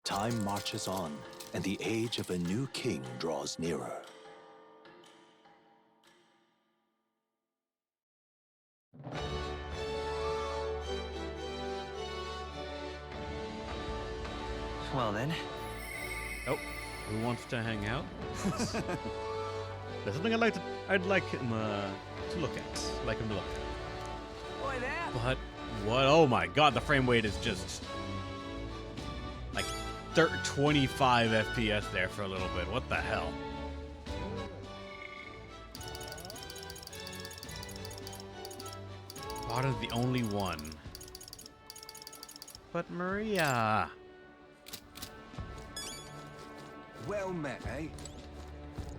Time marches on, and the age of a new king draws nearer. Well then. Oh, who wants to hang out? There's something I'd like him to look at. Like him to look at. Boy there. But what? Oh my God, the frame rate is just like 25 FPS there for a little bit. What the hell? Barda's the only one. But Maria. Well met, eh?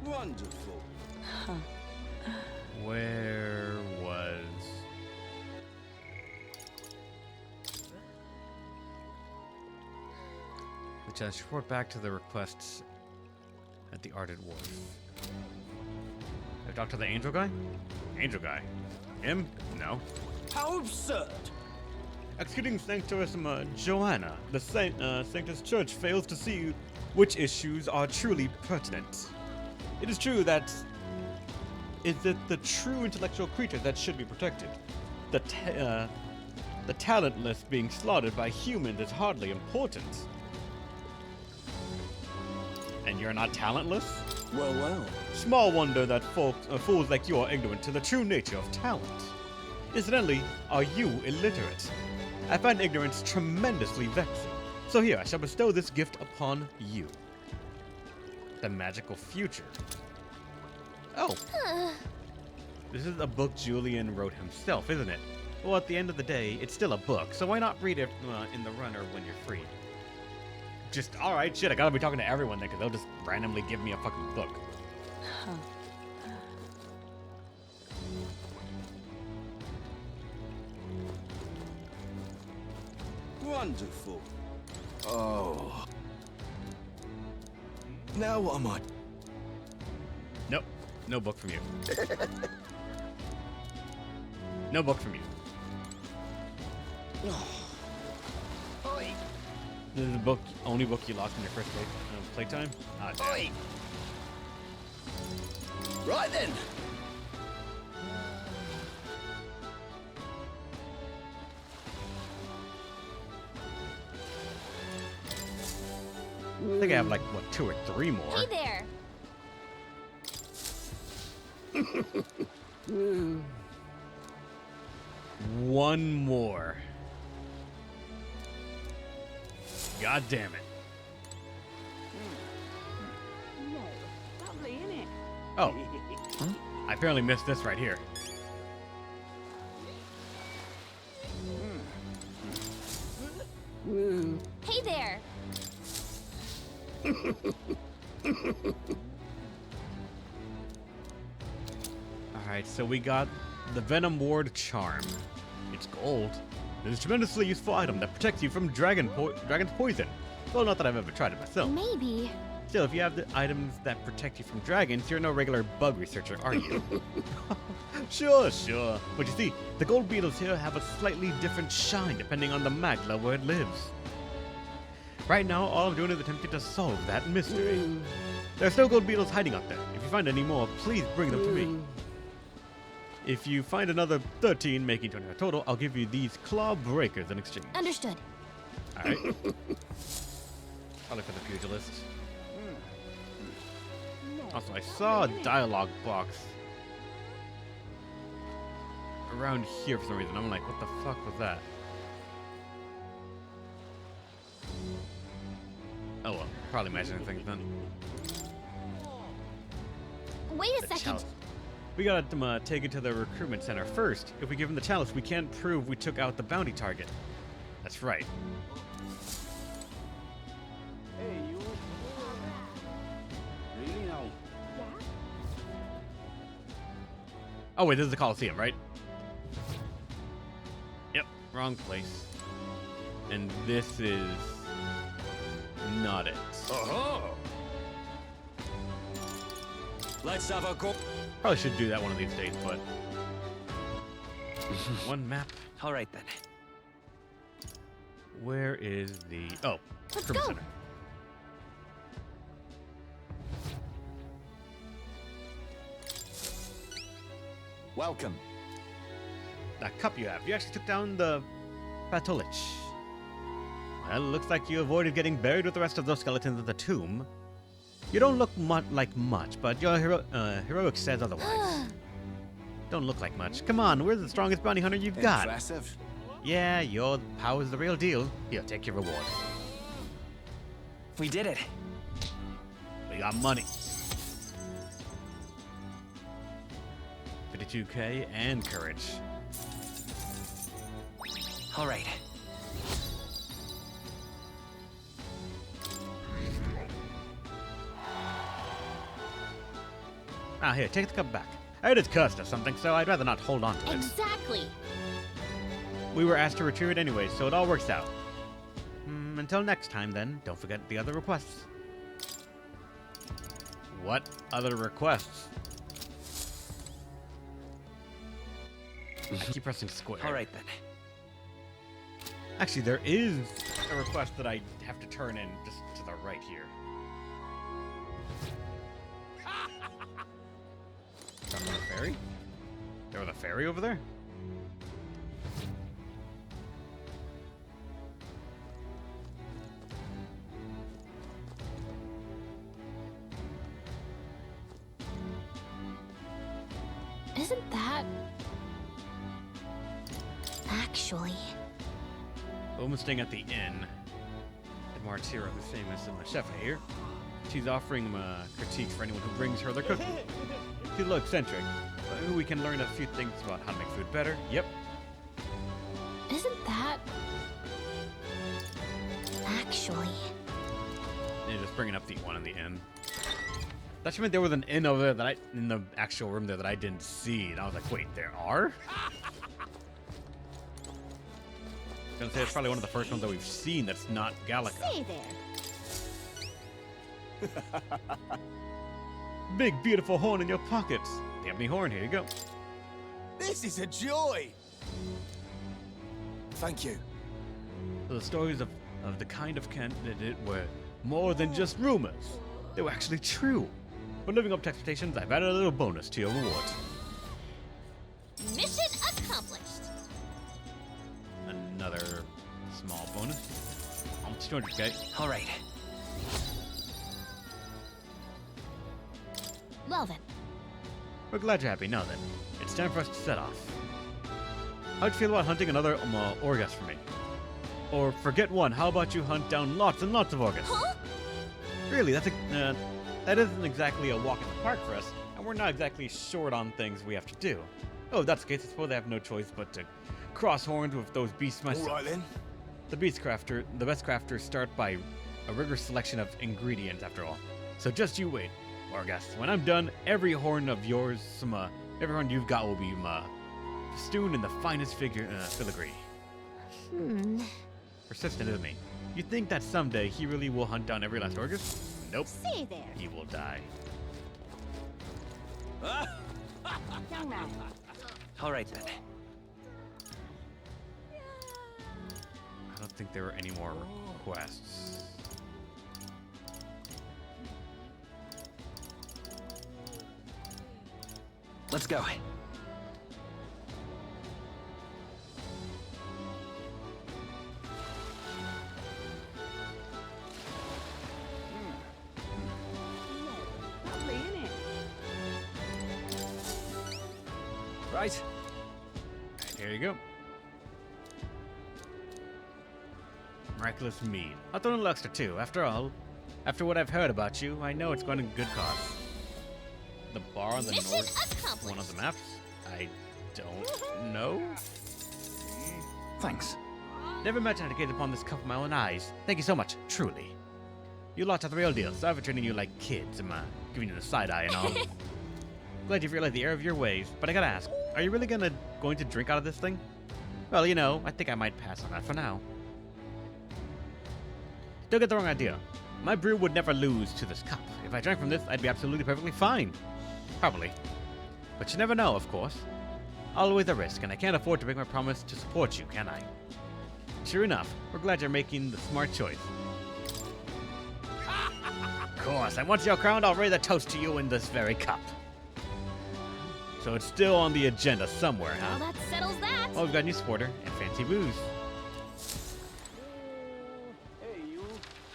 Wonderful. Where was... Which I should report back to the requests at the Ardent Wharf. I talked to the angel guy? Angel guy. Him? No. How absurd! Executing Sanctorum Joanna, the Sanctus Church fails to see which issues are truly pertinent. It is true that is it the true intellectual creature that should be protected. The talentless being slaughtered by humans is hardly important. And you're not talentless? Well, well. Small wonder that fools like you are ignorant to the true nature of talent. Incidentally, are you illiterate? I find ignorance tremendously vexing. So here, I shall bestow this gift upon you. The magical future. Oh. This is a book Julian wrote himself, isn't it? Well, at the end of the day, it's still a book, so why not read it in the runner when you're free? Just, alright, shit, I gotta be talking to everyone then, because they'll just randomly give me a fucking book. Wonderful. Oh. Now what am I? Nope, no book from you. No book from you. This is the book, only book you lost in your first playtime? Ah, damn. Oi. Right then. I think I have like, what, 2 or 3 more. Hey there. One more. God damn it. No, lovely, innit? Oh. I apparently missed this right here. Hey there. Alright, so we got the Venom Ward Charm. It's gold. It is a tremendously useful item that protects you from dragon's poison. Well, not that I've ever tried it myself. Maybe. Still, if you have the items that protect you from dragons, you're no regular bug researcher, are you? Sure. But you see, the gold beetles here have a slightly different shine depending on the mag level where it lives. Right now, all I'm doing is attempting to solve that mystery. There are still gold beetles hiding out there. If you find any more, please bring them to me. If you find another 13, making 25 total, I'll give you these claw breakers in exchange. Understood. Alright. Probably for the pugilist. Also, I saw a dialogue box around here for some reason. I'm like, what the fuck was that? Oh well, probably imagining things then. Wait a The second. chalice. We gotta take it to the recruitment center first. If we give him the chalice, we can't prove we took out the bounty target. That's right. Hey, you. Really now? Oh wait, this is the Coliseum, right? Yep, wrong place. And this is not it. Uh-huh. Let's have a go. Probably should do that one of these days, but one map. All right then. Where is the... Oh, Let's recruitment go. center. Welcome. That cup you have. You actually took down the Patolich. Well, looks like you avoided getting buried with the rest of those skeletons in the tomb. You don't look like much, but your heroic says otherwise. Don't look like much. Come on, we're the strongest bounty hunter you've got. Impressive. Yeah, your power's the real deal. Here, take your reward. We did it. We got money. 52k and courage. All right. Ah, here, take the cup back. I heard it's cursed or something, so I'd rather not hold on to it. Exactly. We were asked to retrieve it anyway, so it all works out. Until next time, then, don't forget the other requests. What other requests? I keep pressing square. All right then. Actually, there is a request that I have to turn in just to the right here. Talking about a ferry? There was a ferry over there? Isn't that... Actually... The woman staying at the inn, the Martira, who's famous, and the chef here. She's offering him a critique for anyone who brings her their cooking. She's a little eccentric, but we can learn a few things about how to make food better. Yep. Isn't that... Actually... And just bringing up the one in the inn. That should mean there was an inn over there in the actual room there that I didn't see. And I was like, wait, there are? I was gonna say it's probably one of the first ones that we've seen that's not Gallica. Stay there. Big, beautiful horn in your pockets. The ebony horn, here you go. This is a joy. Thank you. The stories of the kind of candidate were more than just rumors. They were actually true. For living up to expectations, I've added a little bonus to your reward. Mission accomplished. Another small bonus. Almost 200k. All right. Well then, We're glad you're happy. Now then, it's time for us to set off. How'd you feel about hunting another Orgus for me? Or forget one, how about you hunt down lots and lots of Orgus? huh? Really, that isn't exactly a walk in the park for us, and we're not exactly short on things we have to do. Oh, if that's the case, I suppose I have no choice but to cross horns with those beasts myself. All right then. The best crafters start by a rigorous selection of ingredients, after all. So just you wait, Orgus. When I'm done, every horn of yours, every horn you've got will be festooned in the finest filigree. Persistent, isn't he? You think that someday he really will hunt down every last Orgus? Nope. Stay there. He will die. Young man. All right then. I don't think there were any more requests. Let's go. Lovely, isn't it? Right. Here you go. Miraculous mead. I'll throw in a little extra too. After all, after what I've heard about you, I know it's going to good cause. The bar on the Mission north accomplished. one of the maps? I don't know. Thanks. Never imagined I'd gaze upon this cup with my own eyes. Thank you so much, truly. You lot are the real deal. Sorry for treating you like kids. I'm giving you the side eye and all. Glad you've realized the error of your ways, but I gotta ask, are you really going to drink out of this thing? Well, you know, I think I might pass on that for now. Don't get the wrong idea. My brew would never lose to this cup. If I drank from this, I'd be absolutely perfectly fine. Probably. But you never know, of course. Always a risk, and I can't afford to break my promise to support you, can I? Sure enough, we're glad you're making the smart choice. Of course, and once you're crowned, I'll raise a toast to you in this very cup. So it's still on the agenda somewhere, Well, huh? that settles that. Oh, we've got a new supporter and fancy booze.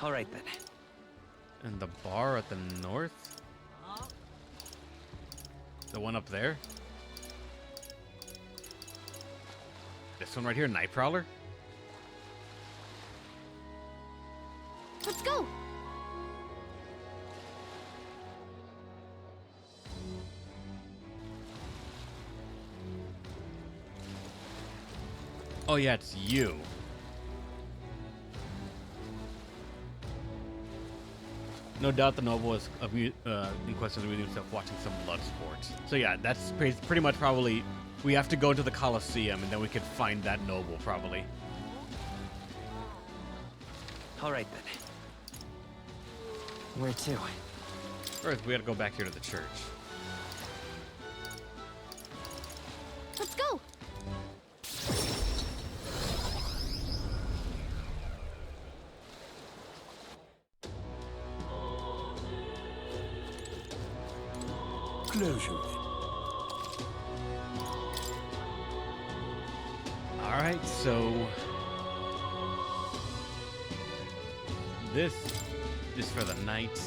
All right then. And the bar at the north? The one up there? This one right here, Night Prowler? Let's go. Oh yeah, it's you. No doubt the noble is in quest of himself watching some blood sports. So yeah, that's pretty much probably, we have to go to the Colosseum and then we could find that noble probably. All right then. Where to? First, we gotta go back here to the church. Let's go. Closure. Alright, so this is for the knight.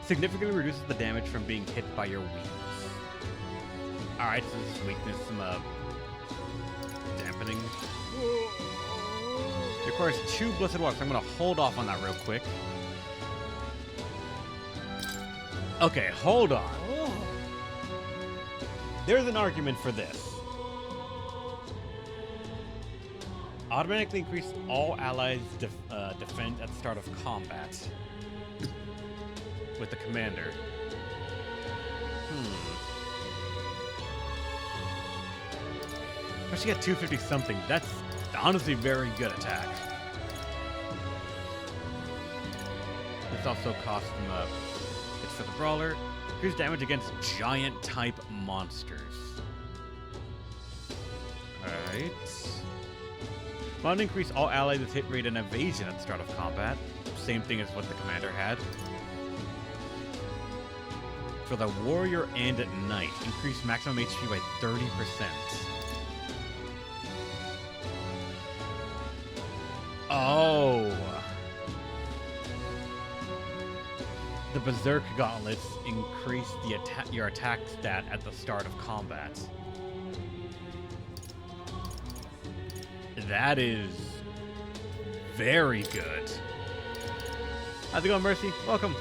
Significantly reduces the damage from being hit by your weakness. Alright, so this is weakness, some dampening. It requires 2 blessed walks. I'm gonna hold off on that real quick. Okay, hold on. There's an argument for this. Automatically increase all allies' defense at the start of combat with the commander. Especially at 250 something. That's honestly very good attack. This also costs him it's for the brawler. Increase damage against giant type monsters. Alright. Want to increase all allies with hit rate and evasion at the start of combat. Same thing as what the commander had. For the warrior and knight, increase maximum HP by 30%. Oh. The Berserk Gauntlets increase your attack stat at the start of combat. That is very good. How's it going, Mercy? Welcome.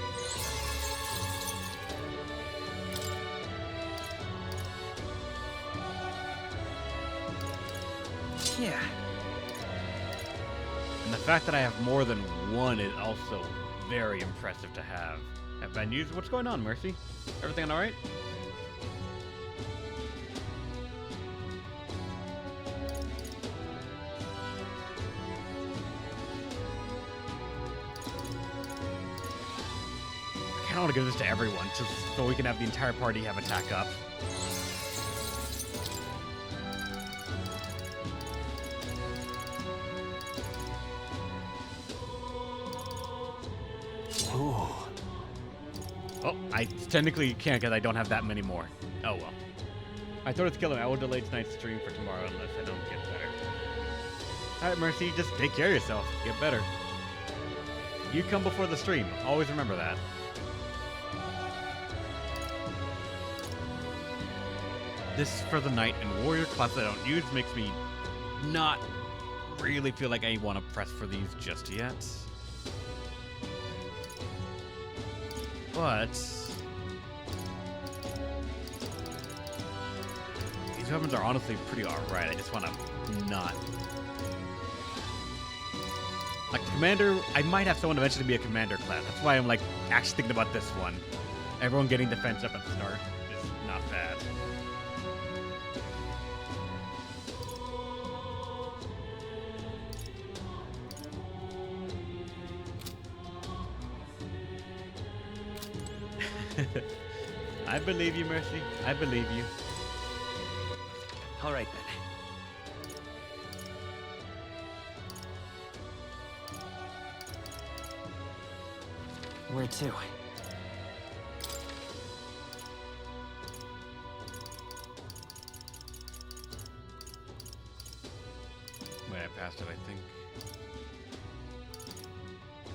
Yeah. And the fact that I have more than one is also very impressive to have. At venues, what's going on, Mercy? Everything all right? I kind of want to give this to everyone, just so we can have the entire party have attack up. Ooh. Oh, I technically can't because I don't have that many more. Oh well. I thought it's killing me. I will delay tonight's stream for tomorrow unless I don't get better. Alright, Mercy, just take care of yourself. Get better. You come before the stream. Always remember that. This for the knight and warrior class I don't use makes me not really feel like I want to press for these just yet. But these weapons are honestly pretty alright. I just want to not. Like commander, I might have someone eventually be a commander class. That's why I'm like actually thinking about this one. Everyone getting defense up at the start is not bad. I believe you, Mercy. I believe you. All right then. Where to? it, I think.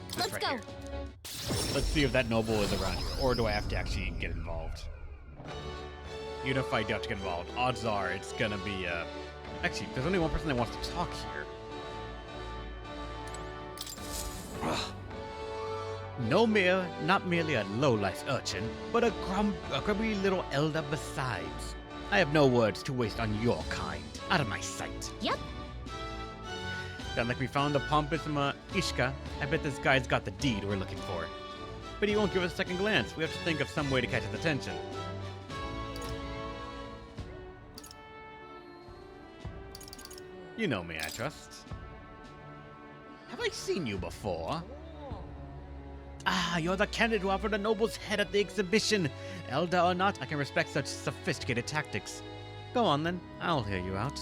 This Let's right go. here. Let's see if that noble is around here, or do I have to actually get involved? Even if I do have to get involved, odds are it's gonna be, actually, there's only one person that wants to talk here. Not merely a low-life urchin, but a grubby little elder besides. I have no words to waste on your kind. Out of my sight. Yep. Sounds like we found the pompous Ishka. I bet this guy's got the deed we're looking for. But he won't give us a second glance. We have to think of some way to catch his attention. You know me, I trust. Have I seen you before? Ah, you're the candidate who offered the noble's head at the exhibition. Elder or not, I can respect such sophisticated tactics. Go on then, I'll hear you out.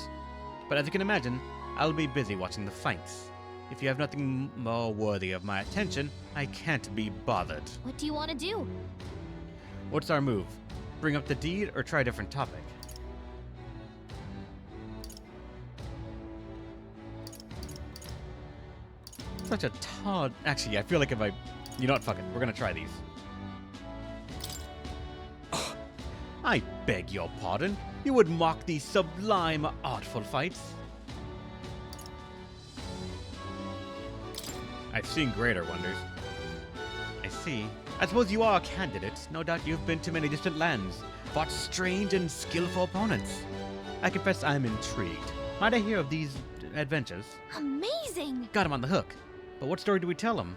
But as you can imagine, I'll be busy watching the fights. If you have nothing more worthy of my attention, I can't be bothered. What do you want to do? What's our move? Bring up the deed or try a different topic? Such a tall... Actually, I feel like if I... You know what, fuck it. We're gonna try these. I beg your pardon. You would mock these sublime, artful fights? I've seen greater wonders. I see. I suppose you are a candidate. No doubt you've been to many distant lands, fought strange and skillful opponents. I confess I'm intrigued. Might I hear of these adventures? Amazing! Got him on the hook. But what story do we tell him?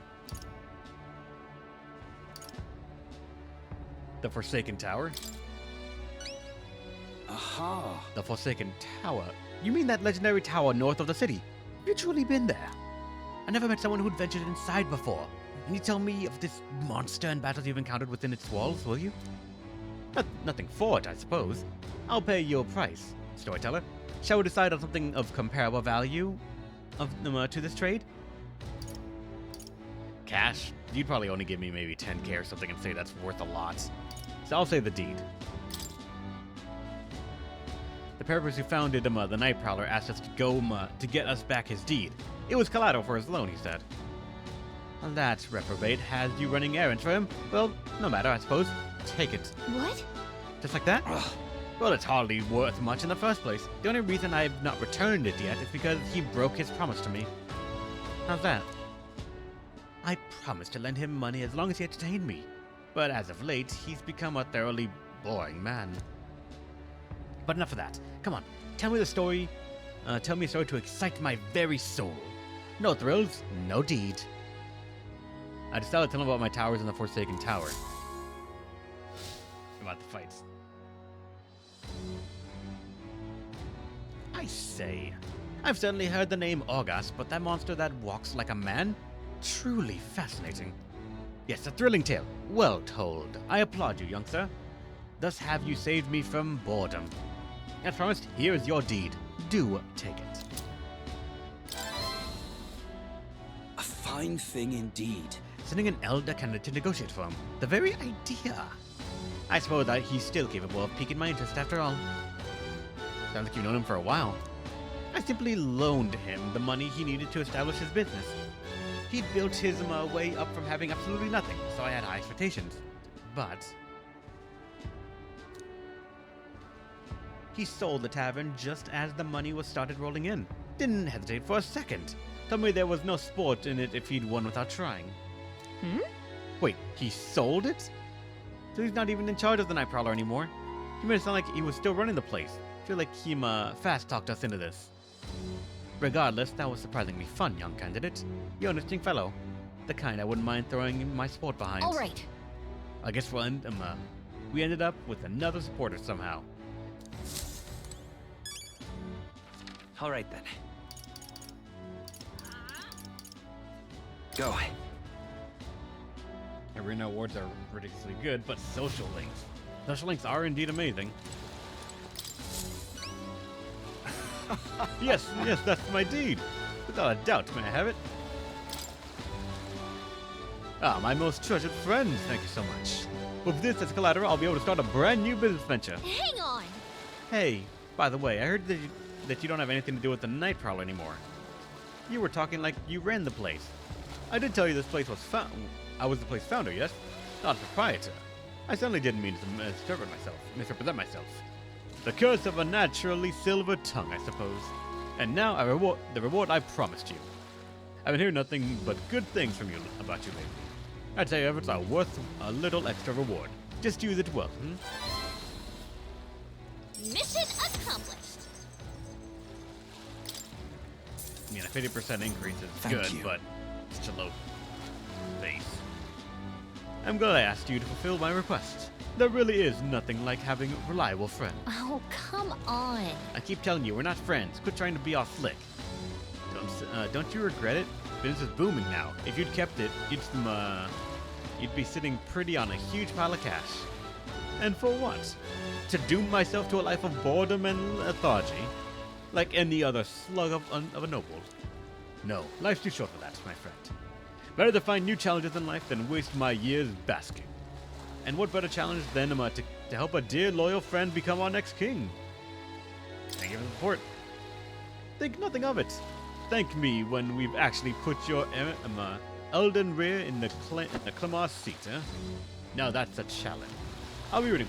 The Forsaken Tower? Aha. The Forsaken Tower? You mean that legendary tower north of the city? Have you truly been there? I never met someone who'd ventured inside before. Can you tell me of this monster and battles you've encountered within its walls, will you? Nothing for it, I suppose. I'll pay your price, storyteller. Shall we decide on something of comparable value to this trade? Cash? You'd probably only give me maybe 10k or something and say that's worth a lot. So I'll say the deed. The Parables who founded the Night Prowler asked us to go to get us back his deed. It was collateral for his loan, he said. That reprobate has you running errands for him? Well, no matter, I suppose. Take it. What? Just like that? Well, it's hardly worth much in the first place. The only reason I've not returned it yet is because he broke his promise to me. How's that? I promised to lend him money as long as he entertained me. But as of late, he's become a thoroughly boring man. But enough of that. Come on, tell me the story. Tell me a story to excite my very soul. No thrills, no deed. I decided to tell him about my towers in the Forsaken Tower. About the fights. I say, I've certainly heard the name August, but that monster that walks like a man? Truly fascinating. Yes, a thrilling tale. Well told. I applaud you, young sir. Thus have you saved me from boredom. As promised, here is your deed. Do take it. A fine thing indeed. Sending an elder candidate to negotiate for him. The very idea. I suppose that he's still capable of piquing my interest after all. Sounds like you've known him for a while. I simply loaned him the money he needed to establish his business. He'd built his way up from having absolutely nothing, so I had high expectations. But he sold the tavern just as the money was started rolling in. Didn't hesitate for a second. Told me there was no sport in it if he'd won without trying. Wait, he sold it? So he's not even in charge of the Night Prowler anymore. He made it sound like he was still running the place. Feel like he fast-talked us into this. Regardless, that was surprisingly fun, young candidate. You're an interesting fellow. The kind I wouldn't mind throwing my sport behind. All right. I guess we ended up with another supporter somehow. All right then. Go. Arena awards are ridiculously good, but social links. Social links are indeed amazing. Yes, that's my deed. Without a doubt, may I have it? Ah, my most treasured friends, thank you so much. With this as collateral, I'll be able to start a brand new business venture. Hang on. Hey, by the way, I heard that you don't have anything to do with the Night Prowler anymore. You were talking like you ran the place. I did tell you this place was I was the place founder, yes? Not proprietor. I certainly didn't mean to misrepresent myself. The curse of a naturally silver tongue, I suppose. And now the reward I promised you. I've been hearing nothing but good things from you about you lately. I'd say efforts are worth a little extra reward. Just use it well, Mission accomplished. I mean, a 50% increase is Thank good, you. but it's such a low base. I'm glad I asked you to fulfill my request. There really is nothing like having a reliable friend. Oh, come on. I keep telling you, we're not friends. Quit trying to be all slick. Don't you regret it? Business is booming now. If you'd kept it, you'd be sitting pretty on a huge pile of cash. And for what? To doom myself to a life of boredom and lethargy, like any other slug of a noble? No, life's too short for that, my friend. Better to find new challenges in life than waste my years basking. And what better challenge than to help a dear, loyal friend become our next king? Thank you for the support. Think nothing of it. Thank me when we've actually put your Elden Rear in the Clemar seat, huh? Now that's a challenge. I'll be rooting.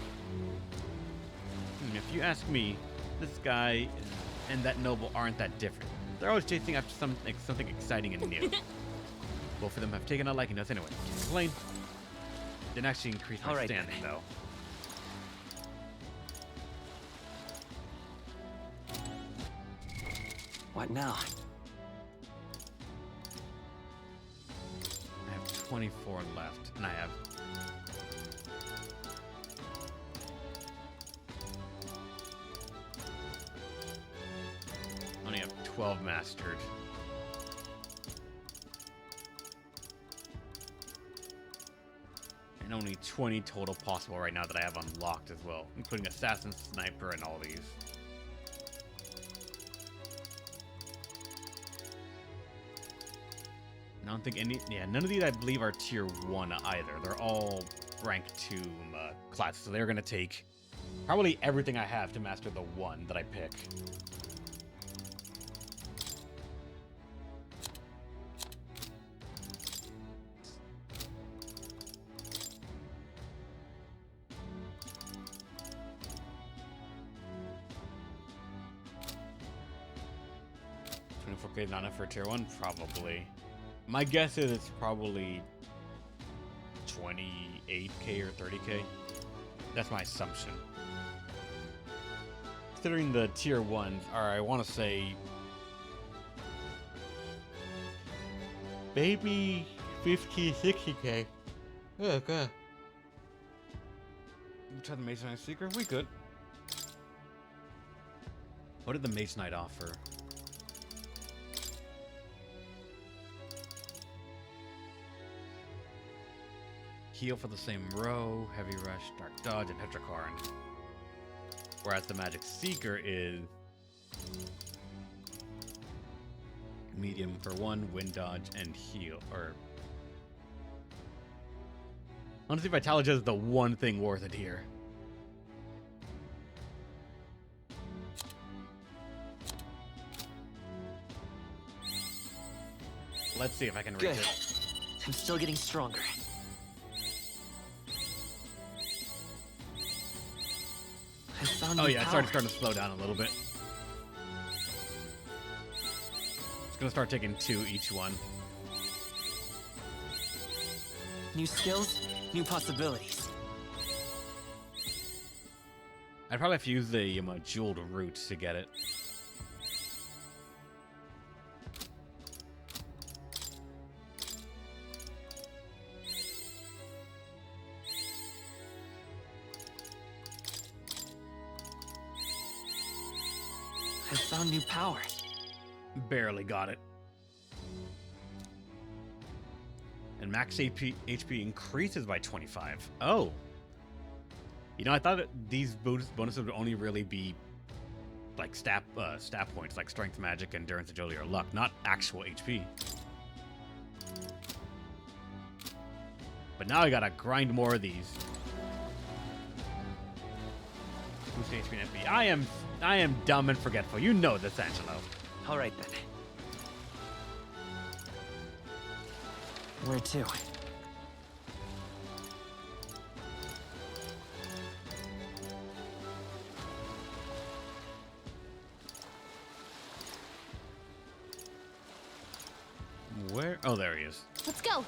If you ask me, this guy and that noble aren't that different. They're always chasing after something exciting and new. Both of them have taken a liking to us anyway. Can't complain. Didn't actually increase my Alright standing, then. though. What now? I have 24 left, and I have... only have 12 mastered. And only 20 total possible right now that I have unlocked as well, including Assassin, Sniper, and all these. And I don't think none of these I believe are tier 1 either. They're all rank 2 classes, so they're going to take probably everything I have to master the one that I pick. Okay, not enough for tier 1? Probably. My guess is it's probably 28k or 30k. That's my assumption. Considering the tier 1s are, I want to say, maybe 50, 60k. Oh, God. Try the Mage Knight Secret? We could. What did the Mage Knight offer? Heal for the same row, Heavy Rush, Dark Dodge, and Petricorn. Whereas the Magic Seeker is medium for 1, Wind Dodge, and Heal. Or honestly, Vitality is the one thing worth it here. Let's see if I can reach Good. it. I'm still getting stronger. I found Oh new yeah, it's power. starting to slow down a little bit. It's gonna start taking 2 each one. New skills, new possibilities. I'd probably have to use the jeweled root to get it. I found new power. Barely got it. And max HP increases by 25. Oh. You know, I thought these bonuses would only really be like stat points, like strength, magic, endurance, agility, or luck, not actual HP. But now I gotta grind more of these. Boost HP and FP. I am dumb and forgetful. You know this, Angelo. All right then. Where to? Where? Oh, there he is. Let's go.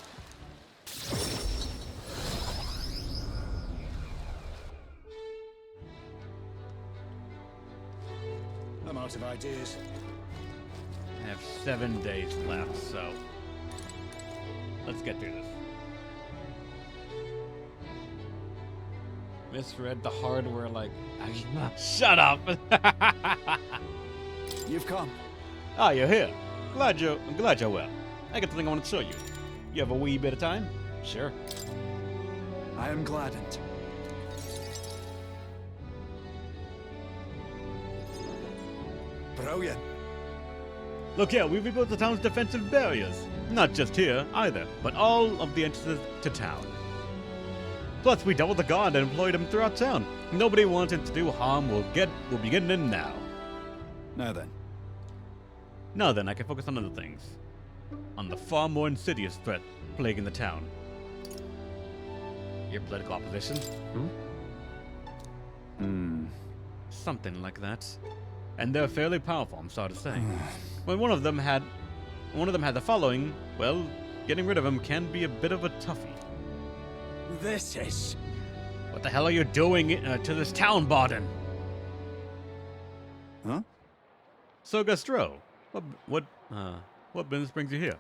I'm out of ideas. I have 7 days left, so let's get through this. Misread the hardware like... Shut up! You've come. Ah, you're here. I'm glad you're well. I got something I want to show you. You have a wee bit of time? Sure. I am gladdened. Brilliant. Look here, we rebuilt the town's defensive barriers. Not just here, either, but all of the entrances to town. Plus, we doubled the guard and employed them throughout town. Nobody wanting to do harm will be getting in now. Now then. Now then, I can focus on other things. On the far more insidious threat plaguing the town. Your political opposition? Something like that. And they're fairly powerful, I'm sorry to say. When one of them had the following, well, getting rid of him can be a bit of a toughie. This is... What the hell are you doing to this town, Barden? Huh? So, Gastro, what business brings you here?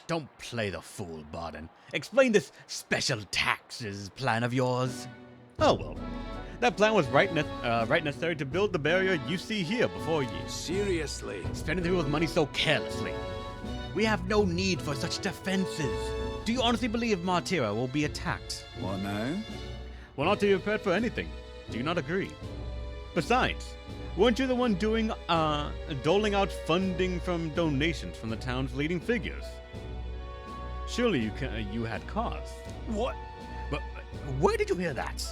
Don't play the fool, Barden. Explain this special taxes plan of yours. Oh, well. That plan was right necessary to build the barrier you see here before you. Seriously? Spending the people's money so carelessly. We have no need for such defenses. Do you honestly believe Martira will be attacked? What now? Well, not to be prepared for anything. Do you not agree? Besides, weren't you the one doling out funding from donations from the town's leading figures? Surely you had cause. What? But where did you hear that?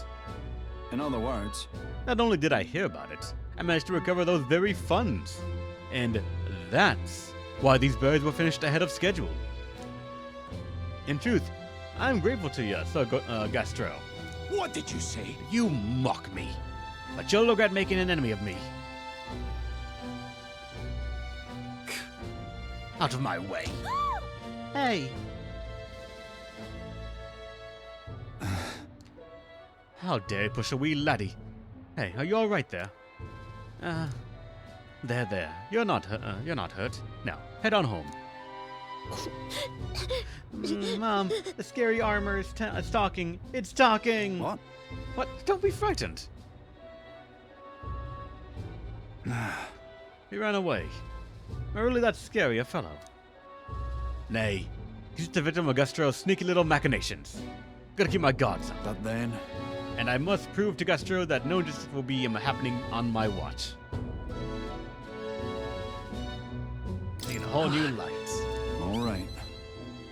In other words... Not only did I hear about it, I managed to recover those very funds. And that's why these barriers were finished ahead of schedule. In truth, I'm grateful to you, Sir Gastro. What did you say? You mock me, but you'll regret making an enemy of me. Out of my way. Hey. How dare you push a wee laddie? Hey, are you all right there? There. You're not hurt. Now, head on home. Mom, the scary armor is talking. It's talking. What? What? Don't be frightened. He ran away. Not really that scary a fellow. Nay, he's just a victim of Gastro's sneaky little machinations. Gotta keep my guards up. But then... And I must prove to Gastro that no injustice will be happening on my watch. In a whole new light. All right.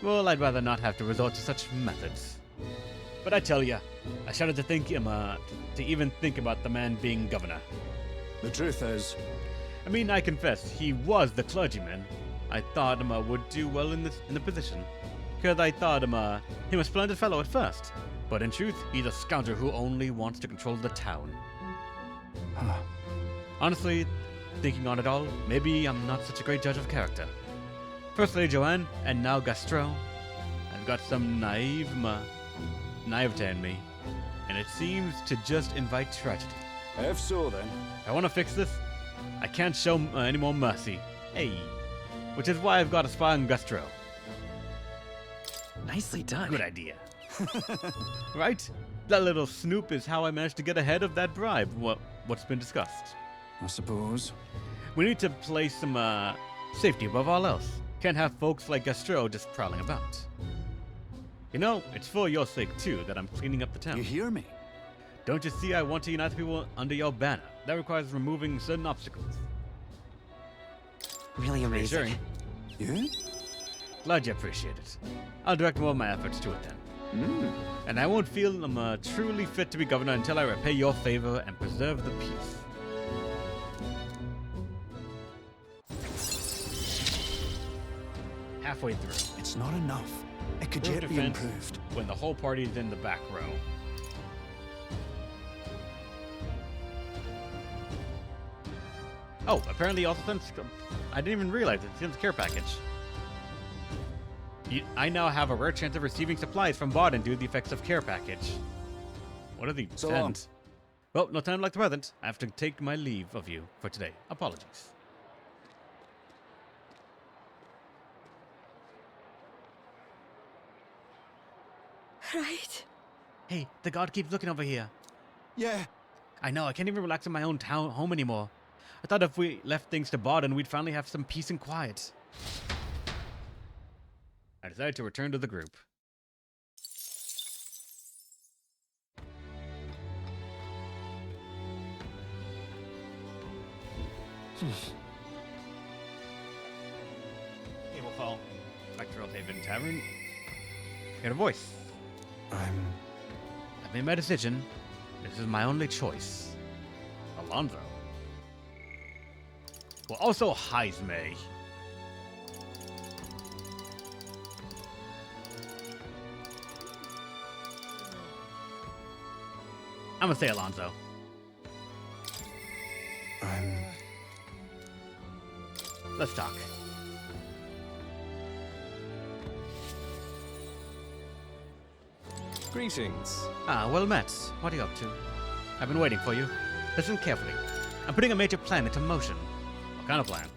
Well, I'd rather not have to resort to such methods. But I tell ya, I shudder to even think about the man being governor. The truth is... I mean, I confess, he was the clergyman. I thought would do well in the position. Because I thought him a splendid fellow at first. But in truth, he's a scoundrel who only wants to control the town. Honestly, thinking on it all, maybe I'm not such a great judge of character. Firstly, Joanne, and now Gastro. I've got some naivete in me, and it seems to just invite tragedy. If so, then... If I want to fix this, I can't show any more mercy. Hey, which is why I've got a spy on Gastro. Nicely done. Good idea. Right? That little snoop is how I managed to get ahead of that bribe. What's been discussed. I suppose. We need to place some safety above all else. Can't have folks like Gastro just prowling about. You know, it's for your sake too that I'm cleaning up the town. You hear me? Don't you see I want to unite the people under your banner? That requires removing certain obstacles. Really amazing. You? Glad you appreciate it. I'll direct more of my efforts to it then. And I won't feel truly fit to be governor until I repay your favor and preserve the peace. Halfway through. It's not enough. It could Room yet be defense improved. when the whole party is in the back row. Oh, apparently also sends... I didn't even realize it sends care package. I now have a rare chance of receiving supplies from Baden due to the effects of care package. What are the So long. send? Well, no time like the present. I have to take my leave of you for today. Apologies. Right? Hey, the god keeps looking over here. Yeah. I know, I can't even relax in my own town home anymore. I thought if we left things to Baden, we'd finally have some peace and quiet. I decided to return to the group. Tablefall. Spectral Haven Tavern. Hear a voice. I've made my decision. This is my only choice. Alonzo. Well, also Heisme. I'm gonna say Alonzo. Let's talk. Greetings. Ah, well met. What are you up to? I've been waiting for you. Listen carefully. I'm putting a major plan into motion. What kind of plan?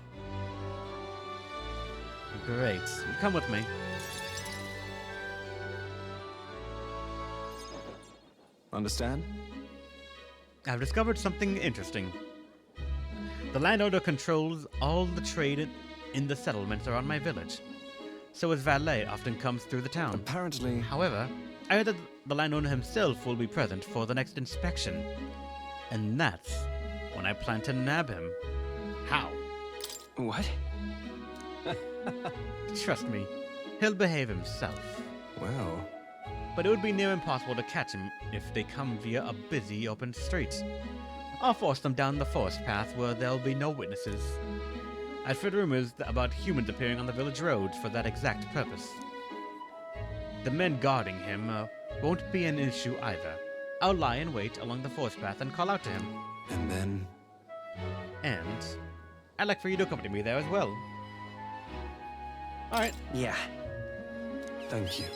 Great. Come with me. Understand? I've discovered something interesting. The landowner controls all the trade in the settlements around my village. So his valet often comes through the town. Apparently. However, I heard that the landowner himself will be present for the next inspection. And that's when I plan to nab him. How? What? Trust me, he'll behave himself. Well. But it would be near impossible to catch him if they come via a busy open street. I'll force them down the forest path where there'll be no witnesses. I've heard rumors about humans appearing on the village roads for that exact purpose. The men guarding him won't be an issue either. I'll lie in wait along the forest path and call out to him. And then. And I'd like for you to accompany me there as well. Alright. Yeah. Thank you.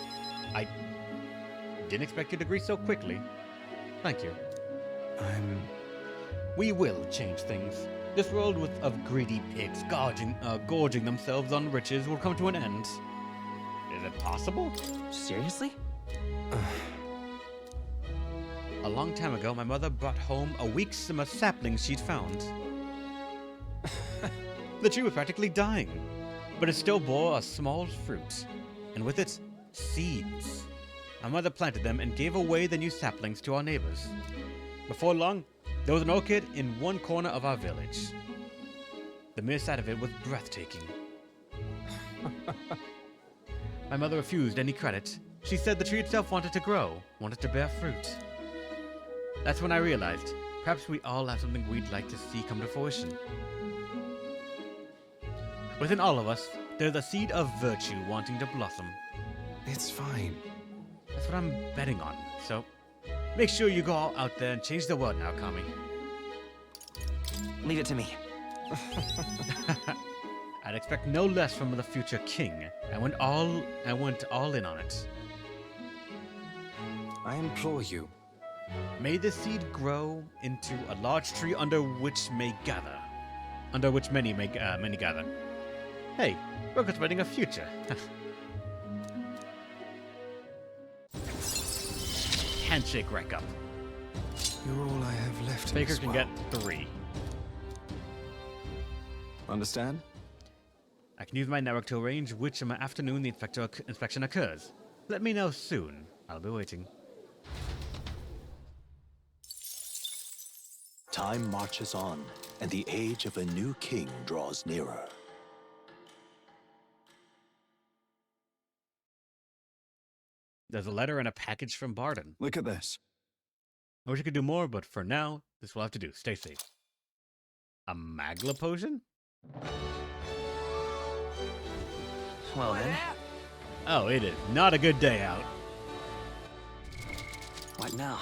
I didn't expect you to agree so quickly. Thank you. We will change things. This world of greedy pigs gorging themselves on riches will come to an end. Is it possible? Seriously? A long time ago, my mother brought home a weak summer sapling she'd found. The tree was practically dying, but it still bore a small fruit, and with it, seeds. My mother planted them and gave away the new saplings to our neighbors. Before long, there was an orchid in one corner of our village. The mere sight of it was breathtaking. My mother refused any credit. She said the tree itself wanted to grow, wanted to bear fruit. That's when I realized, perhaps we all have something we'd like to see come to fruition. Within all of us, there's a seed of virtue wanting to blossom. It's fine. That's what I'm betting on, so make sure you go out there and change the world now, Kami. Leave it to me. I'd expect no less from the future king. I went all in on it. I implore you. May this seed grow into a large tree under which many gather. Hey, we're contemplating a future. Handshake rack up. You're all I have left in Baker this can world. get 3. Understand? I can use my network to arrange which of my afternoon the inspection occurs. Let me know soon. I'll be waiting. Time marches on, and the age of a new king draws nearer. There's a letter and a package from Barden. Look at this. I wish I could do more, but for now, this will have to do. Stay safe. A Magla potion? Well then, Oh, it is not a good day out. What now?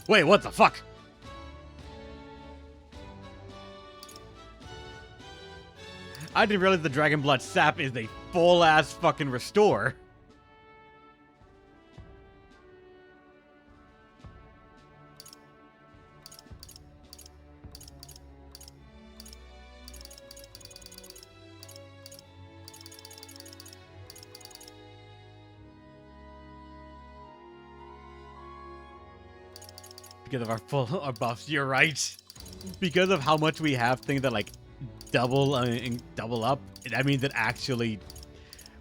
Wait, what the fuck? I didn't realize the Dragon Blood sap is a full-ass fucking restore. Because of our full our buffs, you're right. Because of how much we have things that like double double up, that means it actually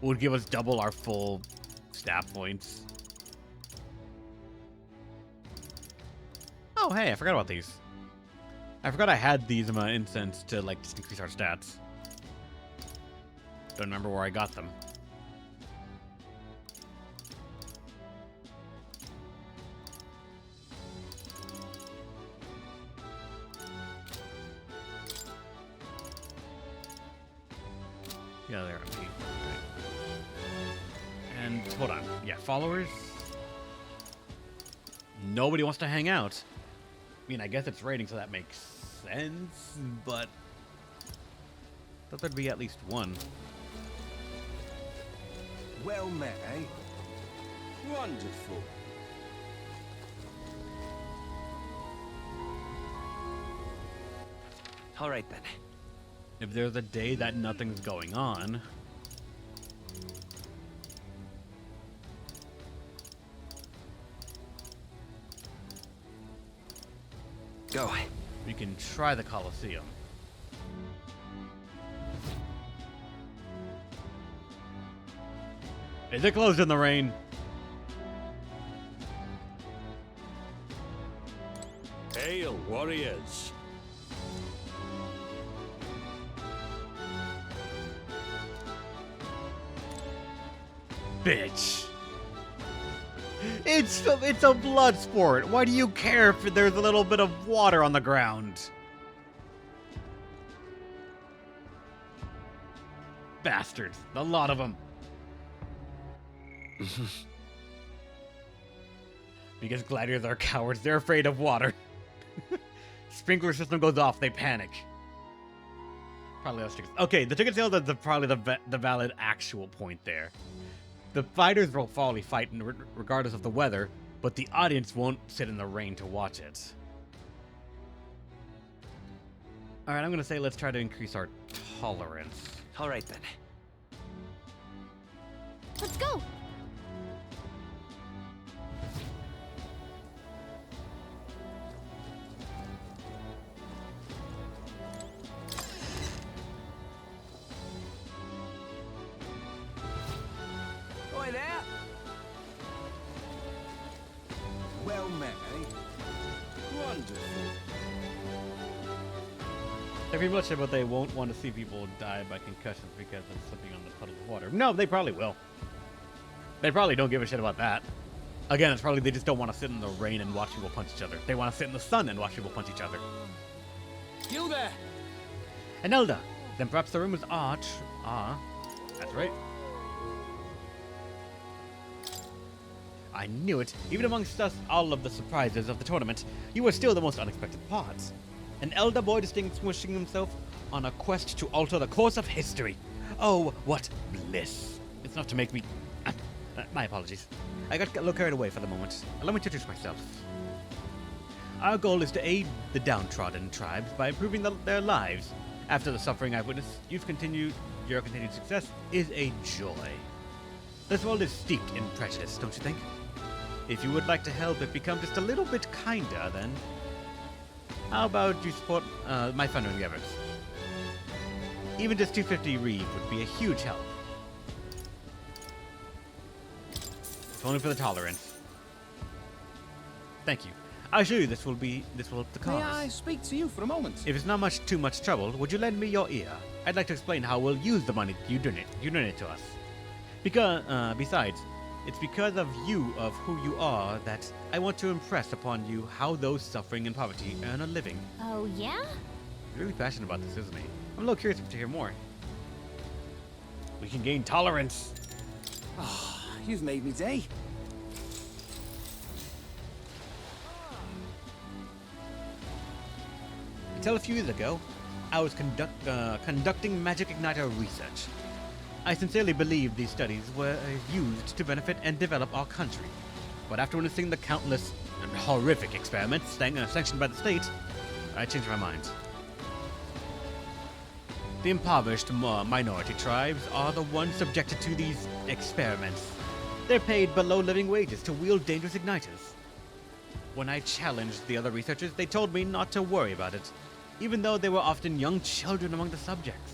would give us double our full stat points. Oh hey, I forgot about these. I forgot I had these in my incense to like just increase our stats. Don't remember where I got them. Yeah, there. Okay. And hold on. Yeah, followers. Nobody wants to hang out. I mean, I guess it's raining, so that makes sense. But I thought there'd be at least one. Well met, eh? Wonderful. All right then. If there's a day that nothing's going on, Go. we can try the Colosseum. Is it closed in the rain? Hail, warriors. Bitch. It's a blood sport. Why do you care if there's a little bit of water on the ground? Bastards. A lot of them. Because gladiators are cowards. They're afraid of water. Sprinkler system goes off. They panic. Probably less tickets. Okay, the ticket sales is probably the valid actual point there. The fighters will probably fight regardless of the weather, but the audience won't sit in the rain to watch it. Alright, I'm gonna say let's try to increase our tolerance. All right then. Let's go. Oi there. Well met, eh? Wonderful. They're pretty much but they won't want to see people die by concussions because of slipping on the puddle of water. No, they probably will. They probably don't give a shit about that. Again, it's probably they just don't want to sit in the rain and watch people punch each other. They want to sit in the sun and watch people punch each other. You there. An elder. Then perhaps the room is arch. That's right. I knew it. Even amongst us, all of the surprises of the tournament, you were still the most unexpected parts. An elder boy distinguishing himself on a quest to alter the course of history. Oh, what bliss. It's not to make me... my apologies. I got a little carried away for the moment. Allow me to introduce myself. Our goal is to aid the downtrodden tribes by improving their lives. After the suffering I've witnessed, your continued success is a joy. This world is steeped in prejudice, don't you think? If you would like to help it become just a little bit kinder, then how about you support my fundraising efforts? Even just 250 reeve would be a huge help. If only for the tolerance. Thank you. I assure you this will help the cause. May I speak to you for a moment? If it's not too much trouble, would you lend me your ear? I'd like to explain how we'll use the money you donate to us. Because, besides, It's because of who you are, that I want to impress upon you how those suffering in poverty earn a living. Oh, yeah? He's really passionate about this, isn't he? I'm a little curious to hear more. We can gain tolerance. You've made me day. Until a few years ago, I was conducting magic igniter research. I sincerely believed these studies were used to benefit and develop our country. But after witnessing the countless and horrific experiments sanctioned by the state, I changed my mind. The impoverished minority tribes are the ones subjected to these experiments. They're paid below living wages to wield dangerous igniters. When I challenged the other researchers, they told me not to worry about it, even though there were often young children among the subjects.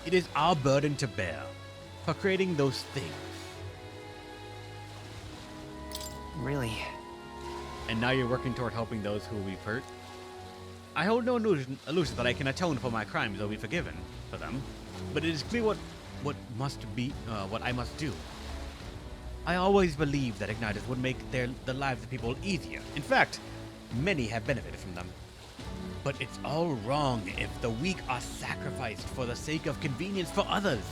It is our burden to bear for creating those things. Really? And now you're working toward helping those who we've hurt? I hold no illusion that I can atone for my crimes or be forgiven for them, but it is clear what I must do. I always believed that igniters would make the lives of people easier. In fact, many have benefited from them. But it's all wrong if the weak are sacrificed for the sake of convenience for others.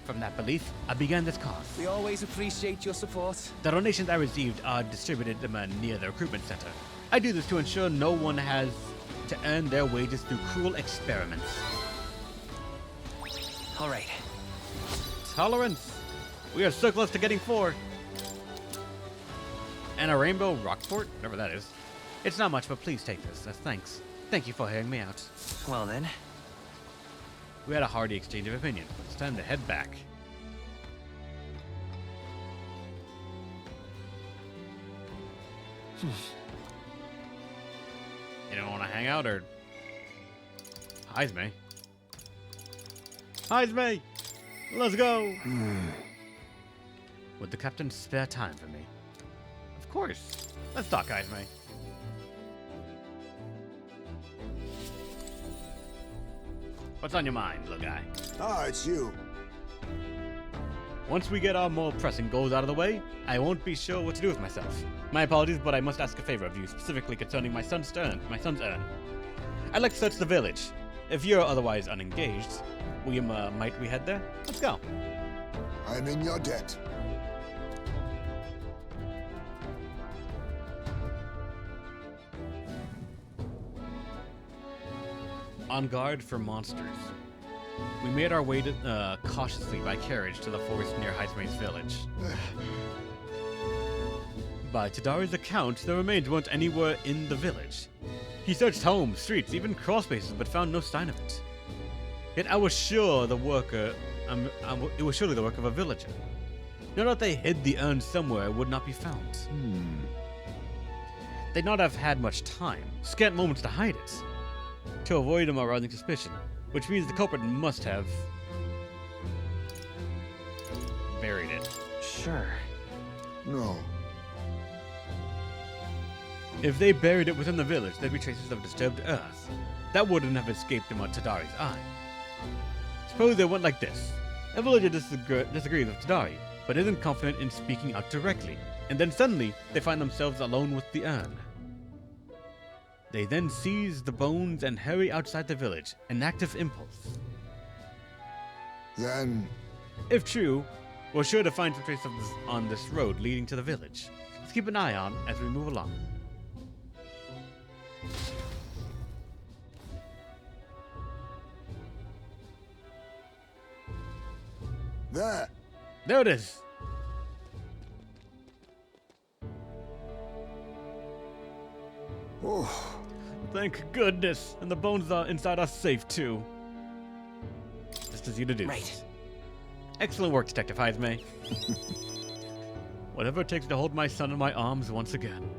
From that belief, I began this cause. We always appreciate your support. The donations I received are distributed near the recruitment center. I do this to ensure no one has to earn their wages through cruel experiments. All right. Tolerance. We are so close to getting 4. And a rainbow rock fort, whatever that is. It's not much, but please take this as thanks. Thank you for hearing me out. Well then. We had a hearty exchange of opinions, but it's time to head back. You don't want to hang out, or... Heisme. Heisme! Let's go! Would the captain spare time for me? Of course. Let's talk, Heisme. What's on your mind, little guy? Ah, it's you. Once we get our more pressing goals out of the way, I won't be sure what to do with myself. My apologies, but I must ask a favor of you, specifically concerning my son's urn. I'd like to search the village. If you're otherwise unengaged, might we head there? Let's go. I'm in your debt. On guard for monsters. We made our way cautiously by carriage to the forest near Heisme's village. By Tadari's account, the remains weren't anywhere in the village. He searched homes, streets, even crawl spaces, but found no sign of it. Yet I was sure it was surely the work of a villager. No doubt they hid the urn somewhere it would not be found. They'd not have had much time, scant moments to hide it, to avoid him arousing suspicion, which means the culprit must have buried it. Sure. No. If they buried it within the village, there'd be traces of disturbed earth. That wouldn't have escaped him on Tadari's eye. Suppose it went like this. A villager disagrees with Tadari, but isn't confident in speaking out directly, and then suddenly they find themselves alone with the urn. They then seize the bones and hurry outside the village, an active impulse. Then... If true, we're sure to find some traces of this on this road leading to the village. Let's keep an eye on as we move along. There! There it is! Oh, Thank goodness, and the bones are inside are safe too. Just as you deduced. Right. Excellent work, Detective Heisme. Whatever it takes to hold my son in my arms once again.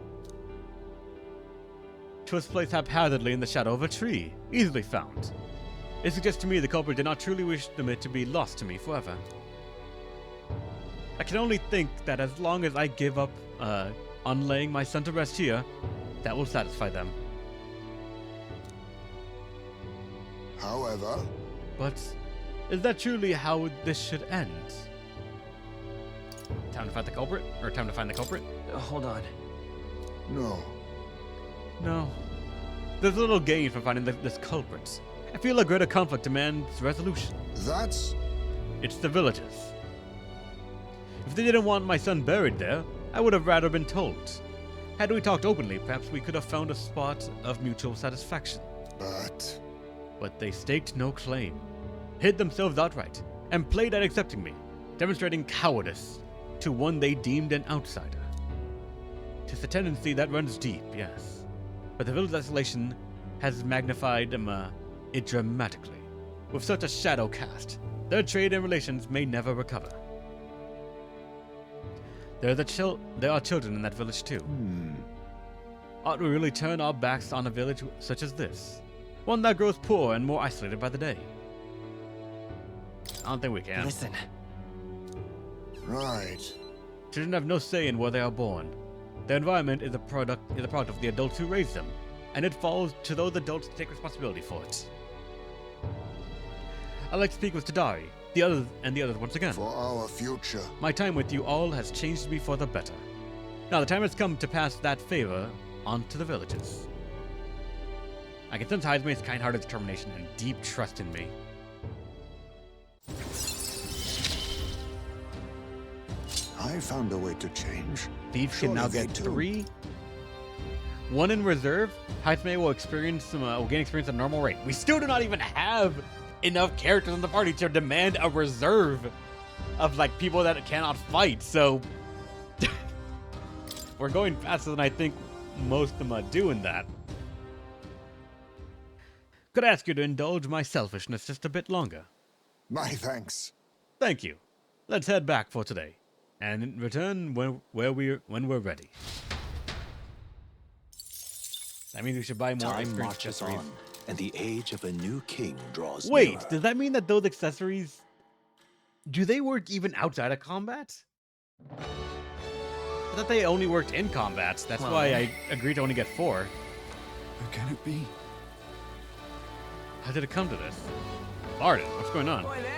Twas placed haphazardly in the shadow of a tree, easily found. It suggests to me the culprit did not truly wish it to be lost to me forever. I can only think that as long as I give up on laying my son to rest here, that will satisfy them. however... But is that truly how this should end? Time to fight the culprit? Or time to find the culprit? Hold on. No. No. There's little gain from finding this culprit. I feel a greater conflict demands resolution. That's... It's the villagers. If they didn't want my son buried there, I would have rather been told. Had we talked openly, perhaps we could have found a spot of mutual satisfaction. But they staked no claim, hid themselves outright, and played at accepting me, demonstrating cowardice to one they deemed an outsider. 'Tis a tendency that runs deep, yes, but the village isolation has magnified it dramatically. With such a shadow cast, their trade and relations may never recover. There are children in that village too. Ought we really turn our backs on a village such as this? One that grows poor and more isolated by the day? I don't think we can. Listen. right. Children have no say in where they are born. Their environment is a product of the adults who raise them, and it falls to those adults to take responsibility for it. I'd like to speak with Tadari, the others once again. For our future. My time with you all has changed me for the better. Now the time has come to pass that favor on to the villagers. I can sense Heisman's kind-hearted determination and deep trust in me. I found a way to change. Thieves can now Surely they get too. 3. 1 in reserve. Heisman will gain experience at a normal rate. We still do not even have enough characters in the party to demand a reserve of like people that cannot fight. So we're going faster than I think most of them are doing that. Could I ask you to indulge my selfishness just a bit longer? My thanks. Thank you. Let's head back for today, and return when we're ready. That means we should buy more Time experience marches accessories. on, and the age of a new king draws Wait, nearer. does that mean that those accessories, do they work even outside of combat? I thought they only worked in combat. That's Well, why I agreed to only get 4. How can it be? How did it come to this? Barden, what's going on? Boy there.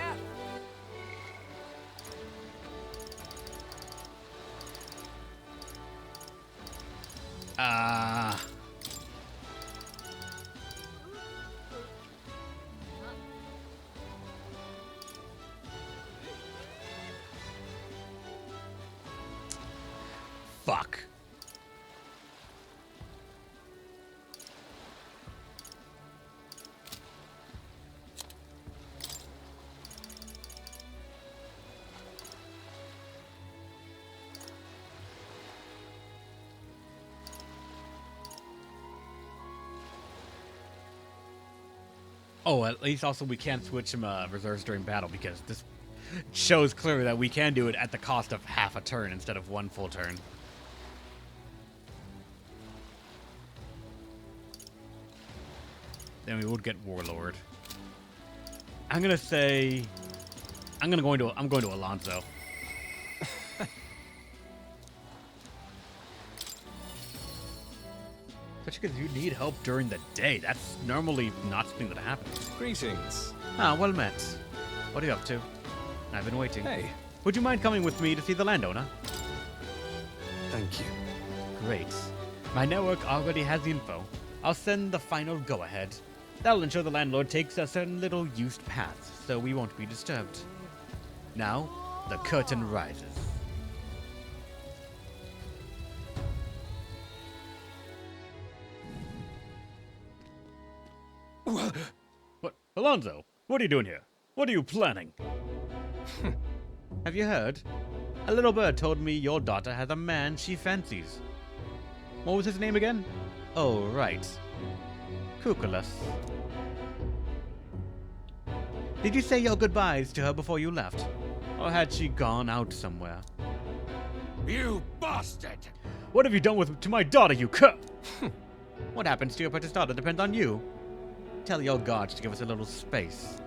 Fuck. Oh, at least also we can't switch some reserves during battle because this shows clearly that we can do it at the cost of half a turn instead of 1 full turn. Then we would get Warlord. I'm going to Alonso. Especially because you need help during the day. That's normally not something that happens. Greetings. Ah, well met. What are you up to? I've been waiting. Hey, Would you mind coming with me to see the landowner? thank you. Great. My network already has the info. I'll send the final go-ahead. That'll ensure the landlord takes a certain little used path, so we won't be disturbed. Now, the curtain rises. What? Alonso, what are you doing here? What are you planning? Have you heard? A little bird told me your daughter has a man she fancies. What was his name again? Oh, right. Cuculus. Did you say your goodbyes to her before you left? Or had she gone out somewhere? You bastard! What have you done to my daughter, you cur? What happens to your precious daughter depends on you. Tell your guards to give us a little space.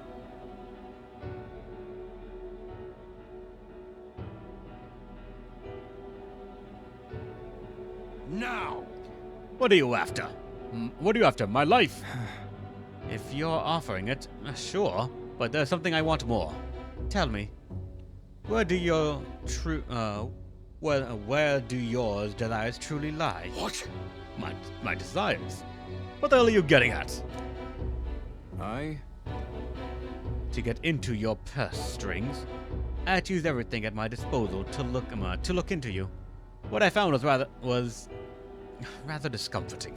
Now! What are you after? What are you after? My life? If you're offering it, sure. But there's something I want more. Tell me, where do your Well, where do yours desires truly lie? What? My desires? What the hell are you getting at? I? To get into your purse strings, I had to use everything at my disposal to look into you. What I found was rather discomforting.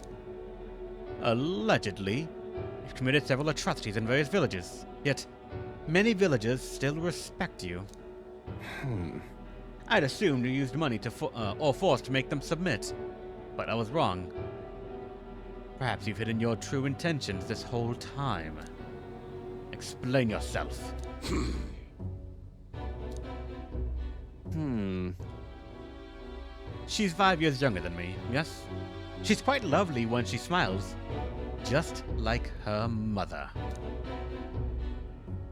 Allegedly, you've committed several atrocities in various villages, yet many villagers still respect you. I'd assumed you used money or force to make them submit, but I was wrong. Perhaps you've hidden your true intentions this whole time. Explain yourself. She's 5 years younger than me, yes? She's quite lovely when she smiles, just like her mother.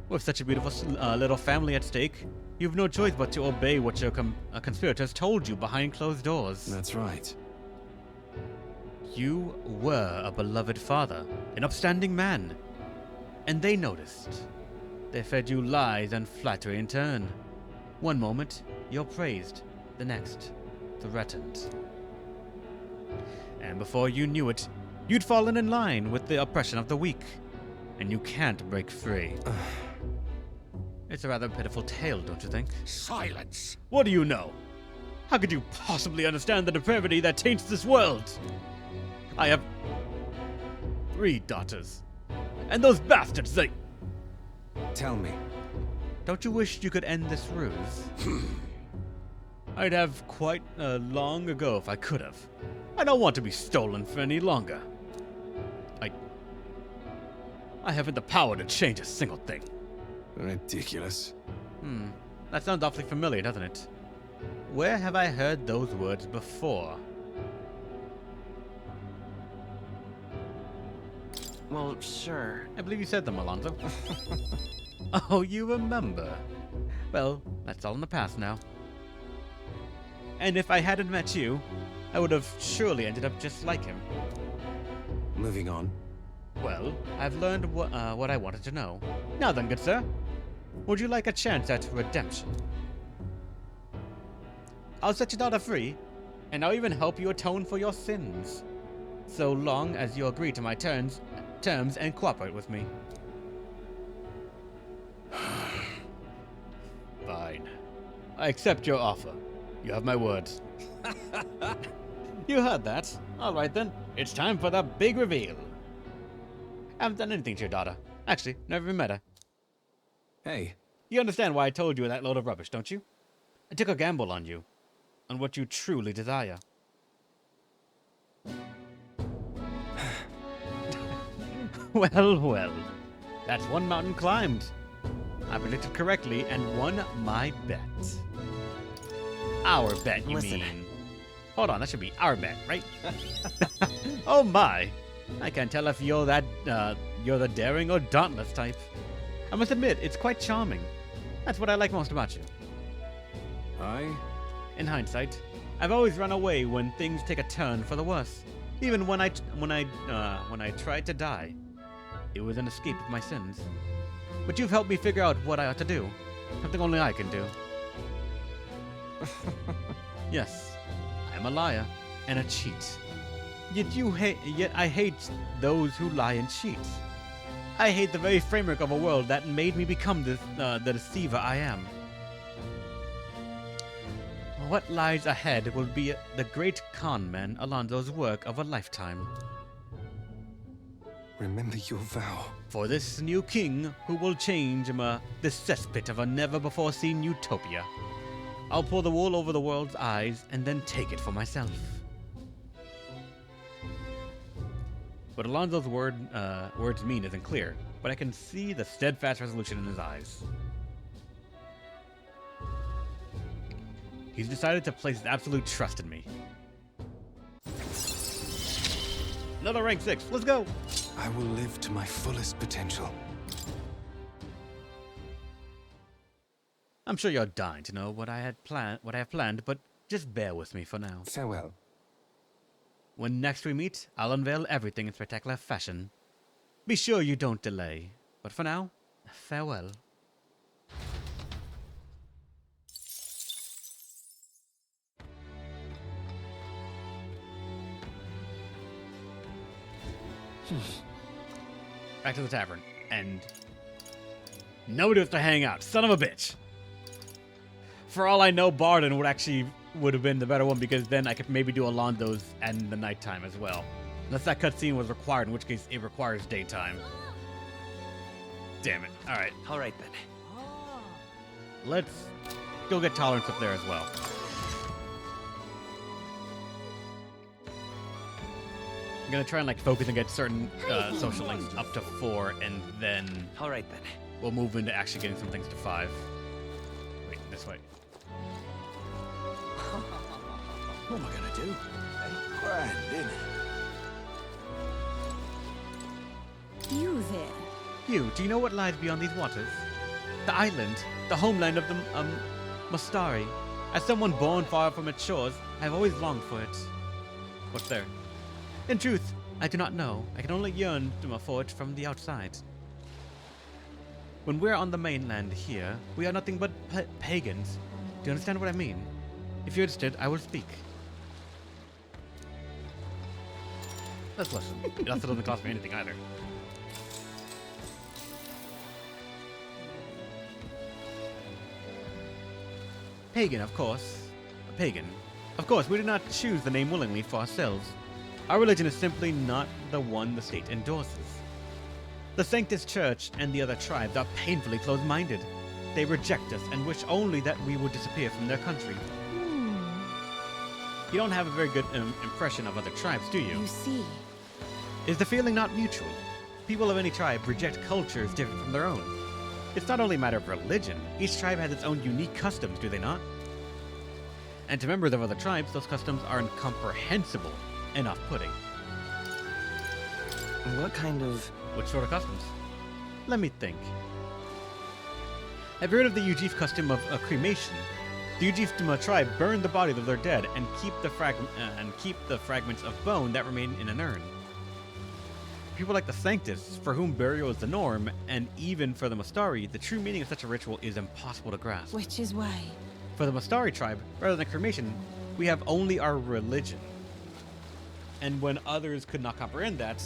With such a beautiful little family at stake, you've no choice but to obey what your conspirators told you behind closed doors. That's right. You were a beloved father, an upstanding man, and they noticed. They fed you lies and flattery in turn. One moment, you're praised, the next, threatened. And before you knew it, you'd fallen in line with the oppression of the weak, and you can't break free. It's a rather pitiful tale, don't you think? Silence! What do you know? How could you possibly understand the depravity that taints this world? I have 3 daughters, and those bastards, they... Tell me. Don't you wish you could end this ruse? I'd have quite long ago if I could have. I don't want to be stolen for any longer. I haven't the power to change a single thing. Ridiculous. That sounds awfully familiar, doesn't it? Where have I heard those words before? Well, sure. I believe you said them, Alonzo. Oh, you remember? Well, that's all in the past now. And if I hadn't met you, I would have surely ended up just like him. Moving on. Well, I've learned what I wanted to know. Now then, good sir, would you like a chance at redemption? I'll set your daughter free, and I'll even help you atone for your sins, so long as you agree to my terms and cooperate with me. Fine. I accept your offer. You have my word. You heard that. All right then, it's time for the big reveal. I haven't done anything to your daughter. Actually, never even met her. Hey. You understand why I told you that load of rubbish, don't you? I took a gamble on you. On what you truly desire. Well. That's one mountain climbed. I predicted correctly and won my bet. Our bet, you Listen. mean? Hold on, that should be our bet, right? Oh my! I can't tell if you're the daring or dauntless type. I must admit, it's quite charming. That's what I like most about you. In hindsight, I've always run away when things take a turn for the worse. Even when I tried to die, it was an escape of my sins. But you've helped me figure out what I ought to do. Something only I can do. Yes, I'm a liar and a cheat. Yet I hate those who lie and cheat. I hate the very framework of a world that made me become the deceiver I am. What lies ahead will be the great con man Alonso's work of a lifetime. Remember your vow. For this new king who will change this cesspit of a never-before-seen utopia, I'll pull the wool over the world's eyes and then take it for myself. What Alonso's words mean isn't clear, but I can see the steadfast resolution in his eyes. He's decided to place his absolute trust in me. Another rank 6, let's go! I will live to my fullest potential. I'm sure you're dying to know what I have planned, but just bear with me for now. Farewell. When next we meet, I'll unveil everything in spectacular fashion. Be sure you don't delay. But for now, farewell. Back to the tavern. And nobody was to hang out. Son of a bitch. For all I know, Barden would have been the better one, because then I could maybe do Alondo's and the nighttime as well. Unless that cutscene was required, in which case it requires daytime. Damn it. Alright. Alright then. Let's go get Tolerance up there as well. I'm gonna try and focus and get certain social links up to 4, and then Alright then. we'll move into actually getting some things to 5. Wait, this way. What am I gonna do? Grand, innit? You there? You, do you know what lies beyond these waters? The island, the homeland of the Mustari. As someone born far from its shores, I've always longed for it. What's there? In truth, I do not know. I can only yearn for it from the outside. When we're on the mainland here, we are nothing but pagans. Do you understand what I mean? If you're interested, I will speak. Let's listen. It also doesn't cost me anything either. Pagan, of course. A pagan. Of course, we do not choose the name willingly for ourselves. Our religion is simply not the one the state endorses. The Sanctus Church and the other tribes are painfully closed-minded. They reject us and wish only that we would disappear from their country. You don't have a very good impression of other tribes, do you? You see. Is the feeling not mutual? People of any tribe reject cultures different from their own. It's not only a matter of religion. Each tribe has its own unique customs, do they not? And to members of other tribes, those customs are incomprehensible and off-putting. Which sort of customs? Let me think. Have you heard of the Ujif custom of cremation? The Ujif tribe burn the bodies of their dead and keep the fragments of bone that remain in an urn. People like the Sanctus, for whom burial is the norm, and even for the Mustari, the true meaning of such a ritual is impossible to grasp. Which is why. For the Mustari tribe, rather than cremation, we have only our religion. And when others could not comprehend that,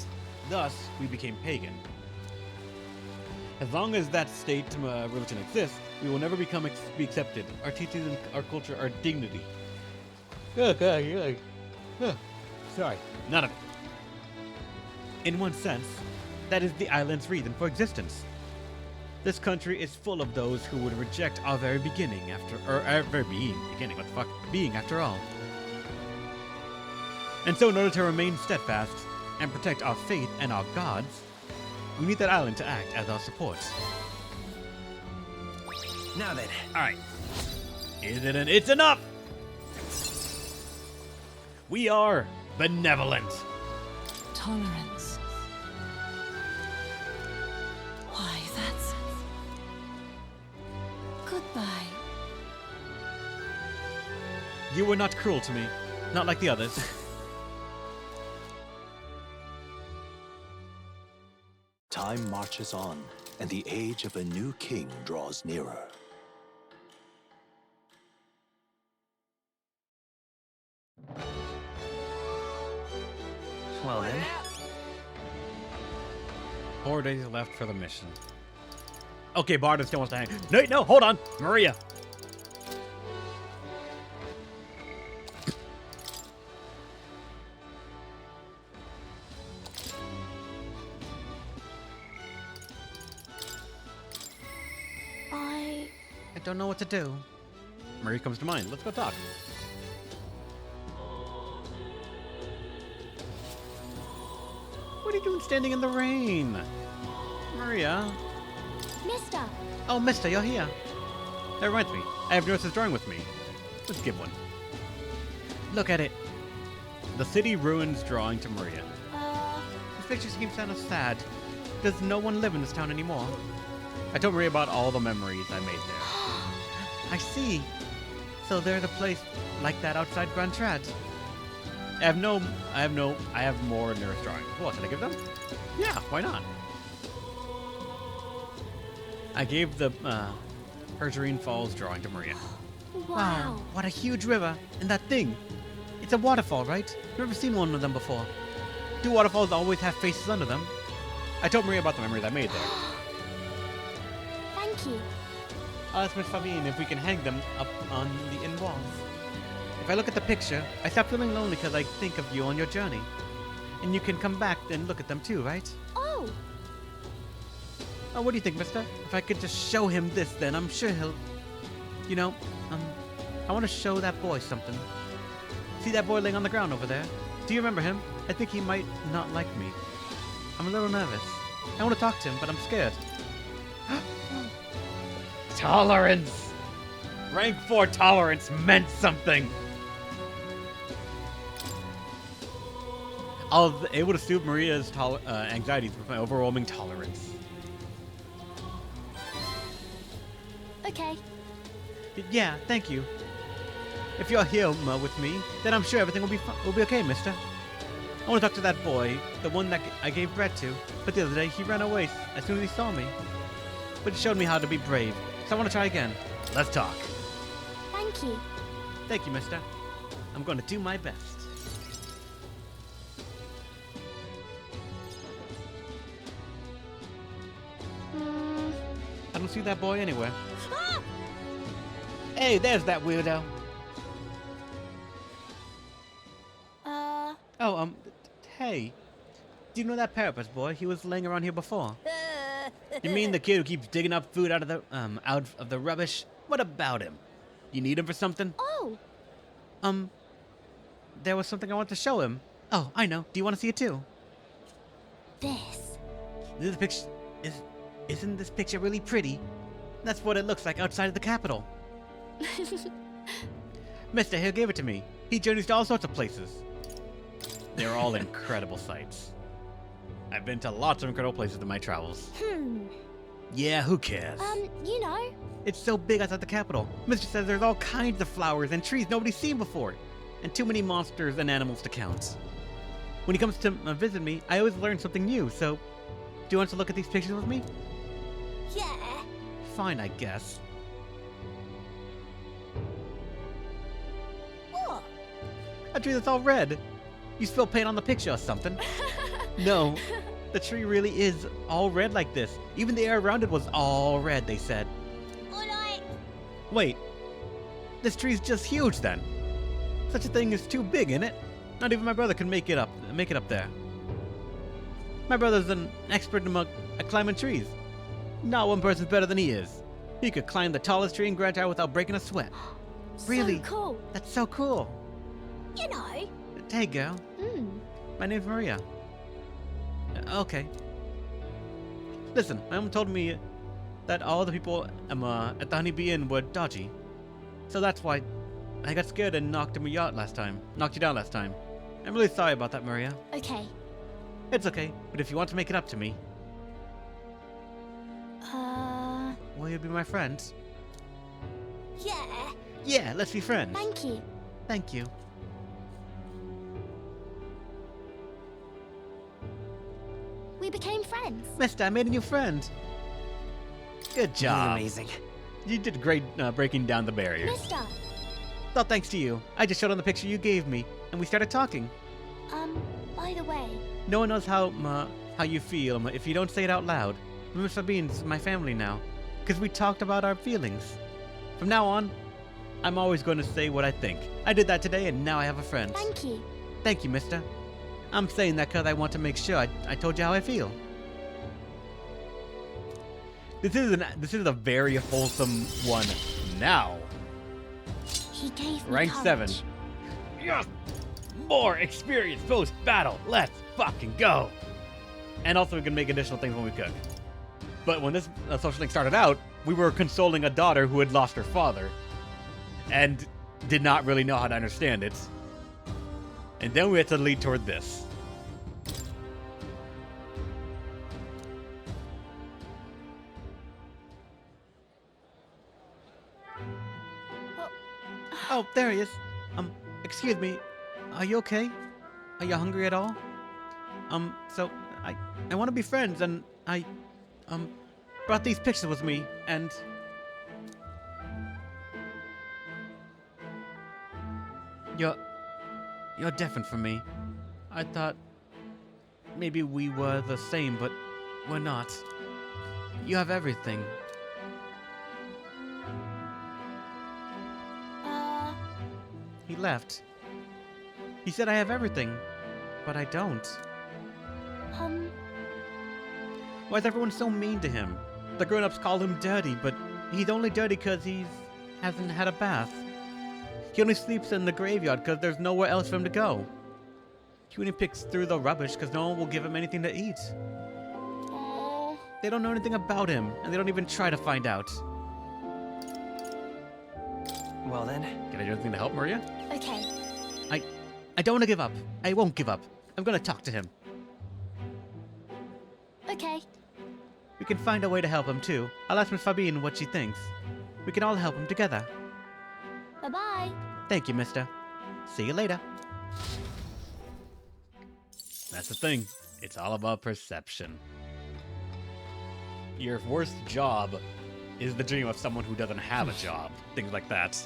thus we became pagan. As long as that state religion exists, we will never be accepted. Our teachings and our culture are dignity. Sorry, none of it. In one sense, that is the island's reason for existence. This country is full of those who would reject our very being after all. And so in order to remain steadfast and protect our faith and our gods, we need that island to act as our support. Now then. Alright. It's enough! We are benevolent. Tolerance. Why, that's... Goodbye. You were not cruel to me. Not like the others. Time marches on, and the age of a new king draws nearer. Well then. 4 days left for the mission. Okay, Barden still wants to hang. No, hold on. Maria. I don't know what to do. Maria comes to mind. Let's go talk. What are you doing standing in the rain? Maria. Mister. Oh, mister, you're here. That reminds me. I have Norse's drawing with me. Let's give one. Look at it. The city ruins drawing to Maria. This picture seems kind of sad. Does no one live in this town anymore? I told Maria about all the memories I made there. I see. So there's a place like that outside Grand Trad. I have more Nurse drawings. What, should I give them? Yeah, why not? I gave the Hergerine Falls drawing to Maria. Wow. What a huge river. And that thing. It's a waterfall, right? You've never seen one of them before. Do waterfalls always have faces under them? I told Maria about the memories I made there. Thank you. I'll ask Miss Fabienne if we can hang them up on the inn walls. If I look at the picture, I stop feeling lonely because I think of you on your journey. And you can come back and look at them too, right? Oh, Oh, what do you think, mister? If I could just show him this, then I'm sure he'll... You know, I want to show that boy something. See that boy laying on the ground over there? Do you remember him? I think he might not like me. I'm a little nervous. I want to talk to him, but I'm scared. Tolerance! Rank 4 tolerance meant something! I was able to soothe Maria's anxieties with my overwhelming tolerance. okay. Yeah, thank you. If you're here with me, then I'm sure everything will be okay, mister. I want to talk to that boy, the one that I gave bread to, but the other day he ran away as soon as he saw me. But he showed me how to be brave, so I want to try again. Let's talk. Thank you. Thank you, mister. I'm going to do my best. I don't see that boy anywhere. Ah! Hey, there's that weirdo. Oh, hey. Do you know that parapet boy? He was laying around here before. You mean the kid who keeps digging up food out of the rubbish? What about him? You need him for something? Oh, There was something I want to show him. Oh, I know. Do you want to see it too? this. This picture isn't this picture really pretty? That's what it looks like outside of the Capitol. Mister here gave it to me. He journeys to all sorts of places. They're all incredible sights. I've been to lots of incredible places in my travels. Yeah, who cares? You know. It's so big outside the Capitol. Mister says there's all kinds of flowers and trees nobody's seen before. And too many monsters and animals to count. When he comes to visit me, I always learn something new, so... Do you want to look at these pictures with me? Yeah. Fine, I guess. What? A tree that's all red. You spilled paint on the picture or something. No, the tree really is all red like this. Even the air around it was all red, they said. Alright. Wait, this tree's just huge then. Such a thing is too big, isn't it? Not even my brother can make it up there. My brother's an expert at climbing trees. Not one person's better than he is. He could climb the tallest tree in Grand Tower without breaking a sweat. Really? So cool. That's so cool. You know. Hey, girl. Hmm. My name's Maria. Okay. Listen, my mom told me that all the people at the Honeybee Inn were dodgy. So that's why I got scared and knocked you down last time. I'm really sorry about that, Maria. Okay. It's okay, but if you want to make it up to me, will you be my friend? Yeah. Yeah, let's be friends. Thank you. Thank you. We became friends. Mister, I made a new friend. Good job. Amazing. You did great breaking down the barriers. Mister. All thanks to you. I just showed on the picture you gave me, and we started talking. By the way. No one knows how you feel if you don't say it out loud. Miss Fabienne's my family now, because we talked about our feelings. From now on, I'm always going to say what I think. I did that today, and now I have a friend. Thank you. Thank you, mister. I'm saying that because I want to make sure I told you how I feel. This is a very wholesome one. Now, He gave me rank courage. 7. Yes! More experience post-battle. Let's fucking go. And also we can make additional things when we cook. But when this social thing started out, we were consoling a daughter who had lost her father. And did not really know how to understand it. And then we had to lead toward this. Oh, there he is. Excuse me. Are you okay? Are you hungry at all? So I want to be friends, and I brought these pictures with me, and you're different from me. I thought maybe we were the same, but we're not. You have everything. He left. He said I have everything, but I don't. Why is everyone so mean to him? The grown-ups call him dirty, but he's only dirty because he hasn't had a bath. He only sleeps in the graveyard because there's nowhere else for him to go. He only picks through the rubbish because no one will give him anything to eat. They don't know anything about him, and they don't even try to find out. Well then. Can I do anything to help, Maria? Okay. I don't want to give up. I won't give up. I'm gonna talk to him. Okay. We can find a way to help him too. I'll ask Miss Fabine what she thinks. We can all help him together. Bye-bye. Thank you, mister. See you later. That's the thing. It's all about perception. Your worst job is the dream of someone who doesn't have a job. Things like that.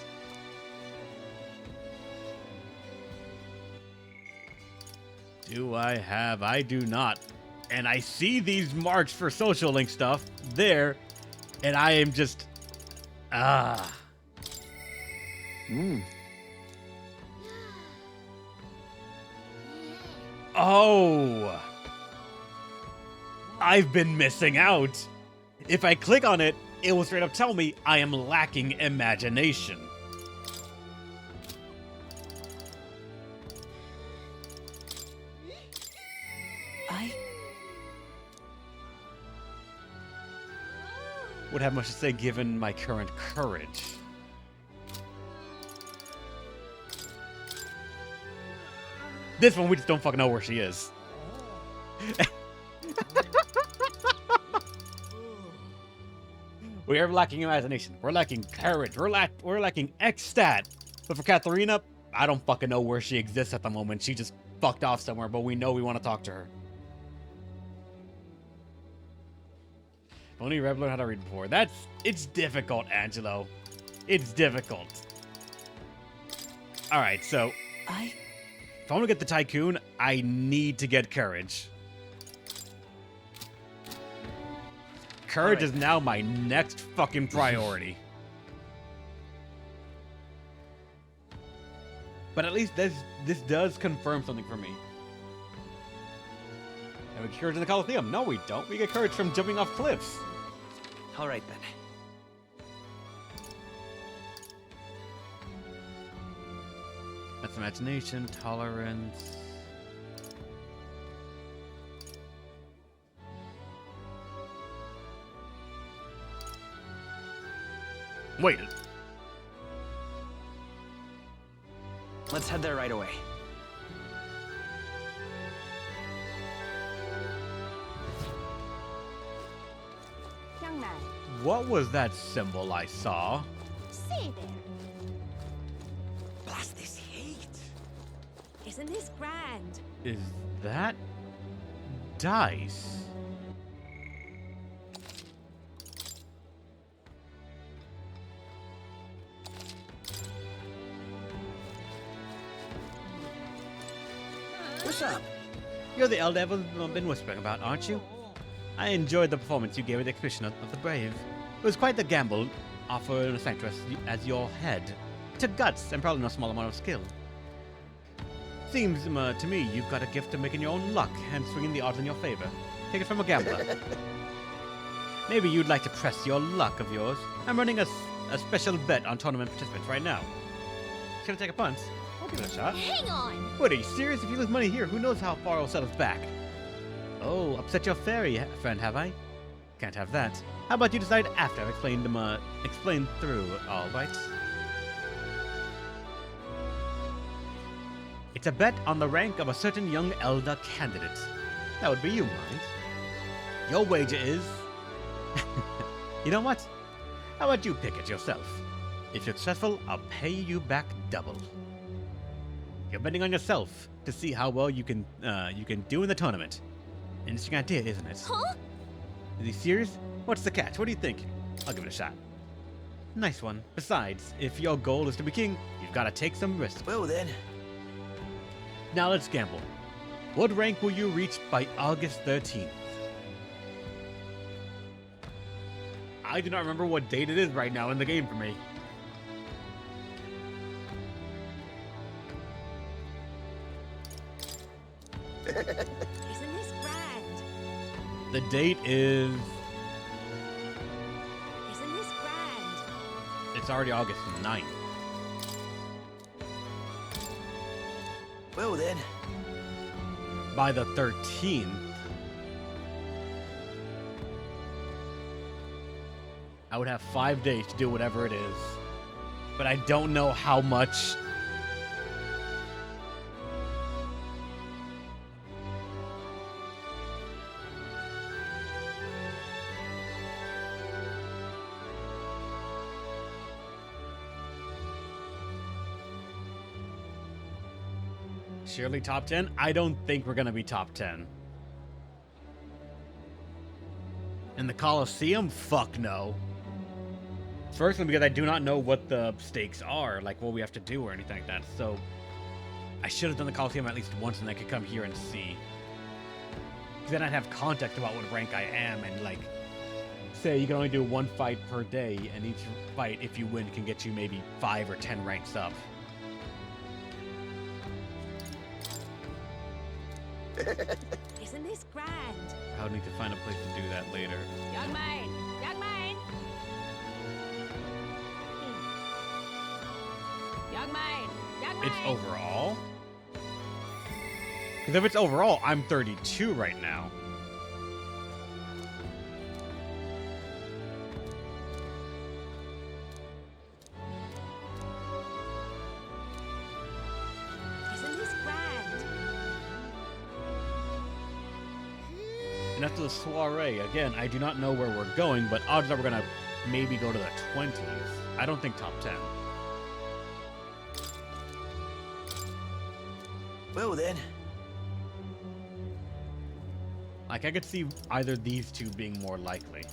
Do I have? I do not. And I see these marks for social link stuff there, and I am just... Oh! I've been missing out. If I click on it, it will straight up tell me I am lacking imagination. Would have much to say given my current courage. This one, we just don't fucking know where she is. We are lacking imagination. We're lacking courage. We're lacking X-stat. But for Katharina, I don't fucking know where she exists at the moment. She just fucked off somewhere, but we know we want to talk to her. If only Rev learned how to read before. It's difficult, Angelo. It's difficult. Alright, so... If I want to get the Tycoon, I need to get Courage. Courage is now my next fucking priority. But at least this does confirm something for me. And we get Courage in the Coliseum. No, we don't. We get Courage from jumping off cliffs. All right then. That's imagination, tolerance. Wait. Let's head there right away. Young man. What was that symbol I saw? Say there. Blast this heat. Isn't this grand? Is that dice? What's up? You're the elder I've been whispering about, aren't you? I enjoyed the performance you gave at the Exhibition of the Brave. It was quite the gamble, offer an actress as your head. It took guts and probably no small amount of skill. Seems to me you've got a gift of making your own luck and swinging the odds in your favor. Take it from a gambler. Maybe you'd like to press your luck of yours. I'm running a special bet on tournament participants right now. Should I take a punt? I'll give it a shot. Hang on! What, are you serious? If you lose money here, who knows how far it'll set us back? Oh, upset your fairy friend, have I? Can't have that. How about you decide after I've explained through, all right? It's a bet on the rank of a certain young elder candidate. That would be you, mind. Your wager is... You know what? How about you pick it yourself? If you're successful, I'll pay you back double. You're betting on yourself to see how well you can do in the tournament. Interesting idea, isn't it? Huh? Is he serious? What's the catch? What do you think? I'll give it a shot. Nice one. Besides, if your goal is to be king, you've got to take some risks. Well then. Now let's gamble. What rank will you reach by August 13th? I do not remember what date it is right now in the game for me. Isn't this grand? The date is... Isn't this grand? It's already August 9th. Well then. By the 13th, I would have 5 days to do whatever it is. But I don't know how much. Surely top 10? I don't think we're going to be top 10. In the Coliseum? Fuck no. Firstly, because I do not know what the stakes are, like what we have to do or anything like that. So I should have done the Coliseum at least once and I could come here and see. Because then I'd have context about what rank I am and like, say you can only do 1 fight per day and each fight, if you win, can get you maybe 5 or 10 ranks up. Isn't this grand? I would need to find a place to do that later. Young man! Young man! Young man! Young man! It's overall? Because if it's overall, I'm 32 right now. Isn't this grand? And after the soiree, again, I do not know where we're going, but odds are we're going to maybe go to the 20s. I don't think top 10. Well then. Like, I could see either these two being more likely.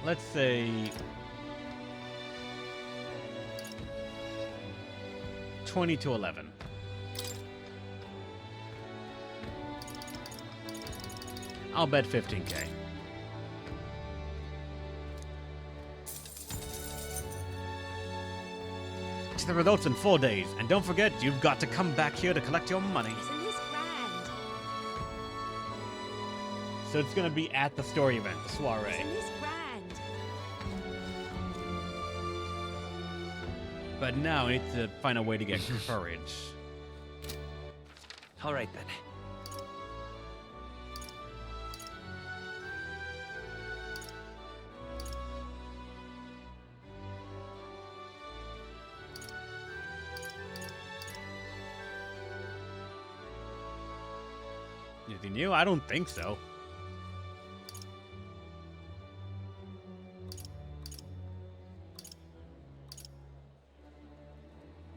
Let's say 20 to 11. I'll bet 15K. To the results in 4 days, and don't forget, you've got to come back here to collect your money. Isn't this grand? So it's gonna be at the story event, the soiree. Isn't this grand? But now I need to find a way to get courage. All right then. Anything new? I don't think so.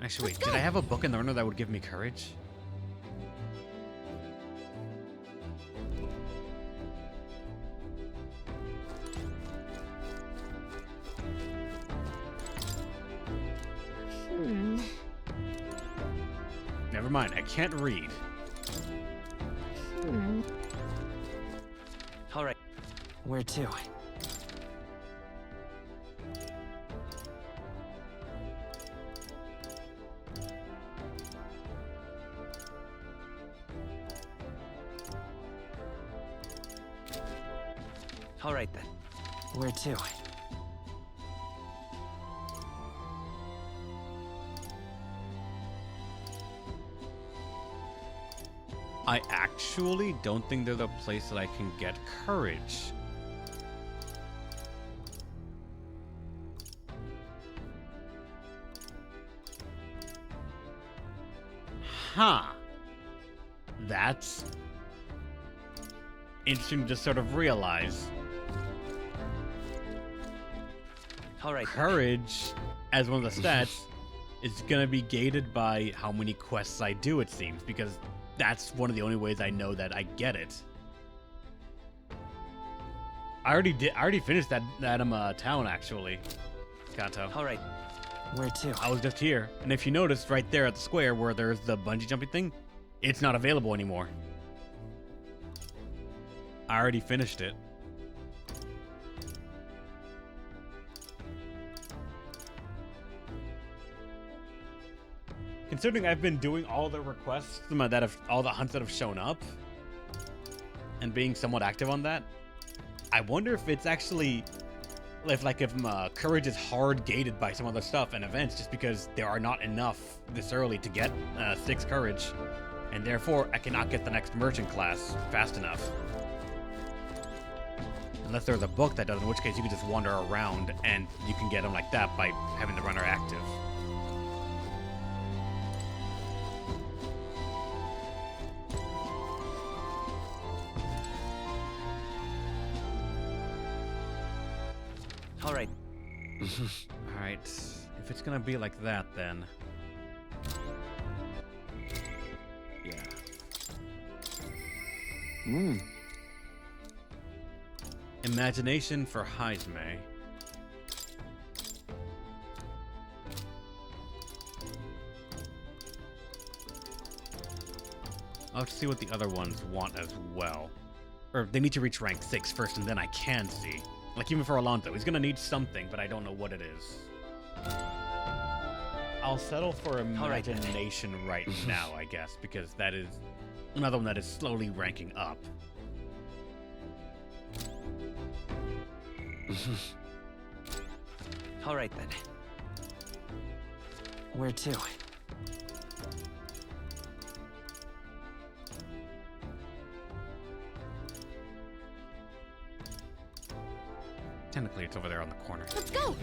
Actually, wait, did I have a book in the runner that would give me courage? Never mind, I can't read. All right. Where to? All right then. Where to? I actually don't think there's a place that I can get courage. Huh. That's interesting to just sort of realize. All right. Courage, as one of the stats, is going to be gated by how many quests I do, it seems, because that's one of the only ways I know that I get it. I already finished that town actually. Kanto. All right. Where to? I was just here, and if you noticed right there at the square where there's the bungee jumping thing, it's not available anymore. I already finished it. Considering I've been doing all the requests that have all the hunts that have shown up, and being somewhat active on that, I wonder if it's actually if courage is hard gated by some other stuff and events just because there are not enough this early to get 6 courage, and therefore I cannot get the next merchant class fast enough. Unless there's a book that does, in which case you can just wander around and you can get them like that by having the runner active. All right. All right. If it's gonna be like that, then. Yeah. Imagination for Heisme. I'll have to see what the other ones want as well. Or they need to reach rank 6 first, and then I can see. Like, even for Alonso, he's gonna need something, but I don't know what it is. I'll settle for imagination right now, I guess, because that is another one that is slowly ranking up. All right, then. Where to? Technically, it's over there on the corner. Let's go!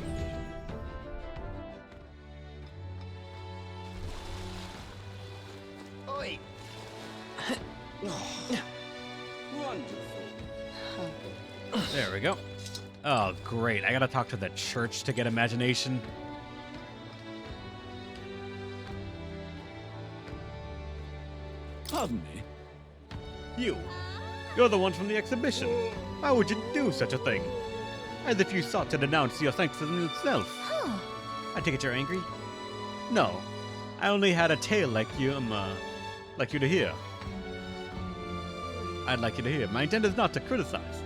Oi! There we go. Oh, great. I gotta talk to the church to get imagination. Pardon me. You're the ones from the exhibition. Why would you do such a thing? As if you sought to denounce your sanctity itself. I take it you're angry? No. I only had a tale like you to hear. I'd like you to hear. My intent is not to criticize.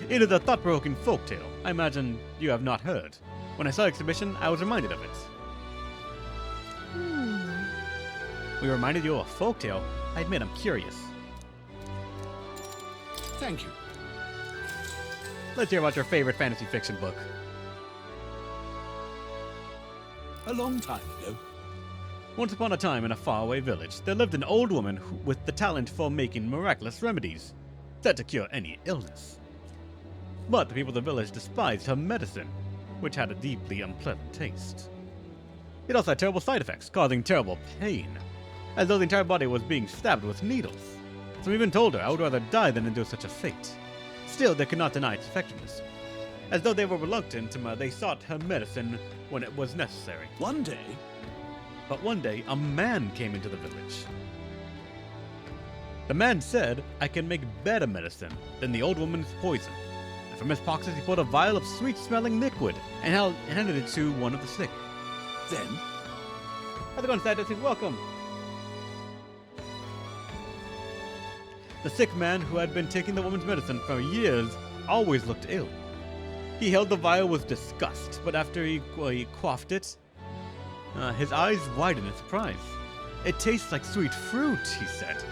It is a thought-provoking folktale I imagine you have not heard. When I saw the exhibition, I was reminded of it. We reminded you of a folktale? I admit I'm curious. Thank you. Let's hear about your favorite fantasy fiction book. A long time ago. Once upon a time in a faraway village, there lived an old woman with the talent for making miraculous remedies, said to cure any illness. But the people of the village despised her medicine, which had a deeply unpleasant taste. It also had terrible side effects, causing terrible pain, as though the entire body was being stabbed with needles. Some even told her I would rather die than endure such a fate. Still, they could not deny its effectiveness. As though they were reluctant, they sought her medicine when it was necessary. But one day, a man came into the village. The man said, I can make better medicine than the old woman's poison. And from his pockets, he pulled a vial of sweet-smelling liquid and handed it to one of the sick. Then? How's it going, Sadness? Welcome. The sick man, who had been taking the woman's medicine for years, always looked ill. He held the vial with disgust, but after he quaffed it, his eyes widened in surprise. It tastes like sweet fruit, he said,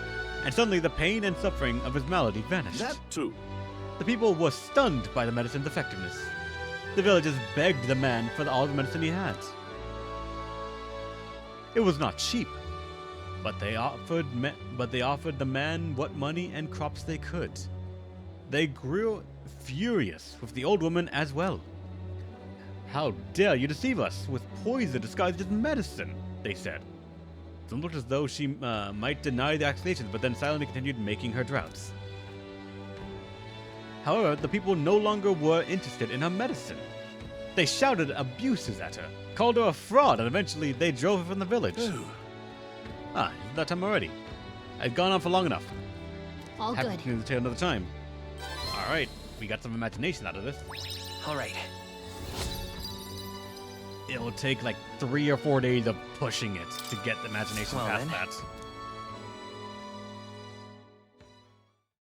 and suddenly the pain and suffering of his malady vanished. That too. The people were stunned by the medicine's effectiveness. The villagers begged the man for all the medicine he had. It was not cheap, but they offered the man what money and crops they could. They grew furious with the old woman as well. How dare you deceive us with poison disguised as medicine, they said. It looked as though she might deny the accusations, but then silently continued making her draughts. However, the people no longer were interested in her medicine. They shouted abuses at her, called her a fraud, and eventually they drove her from the village. Oh. It's that time already. I've gone on for long enough. All Happy good. to continue the tale another time. Alright. we got some imagination out of this. All right. It'll take like 3 or 4 days of pushing it to get the imagination Well past then. that.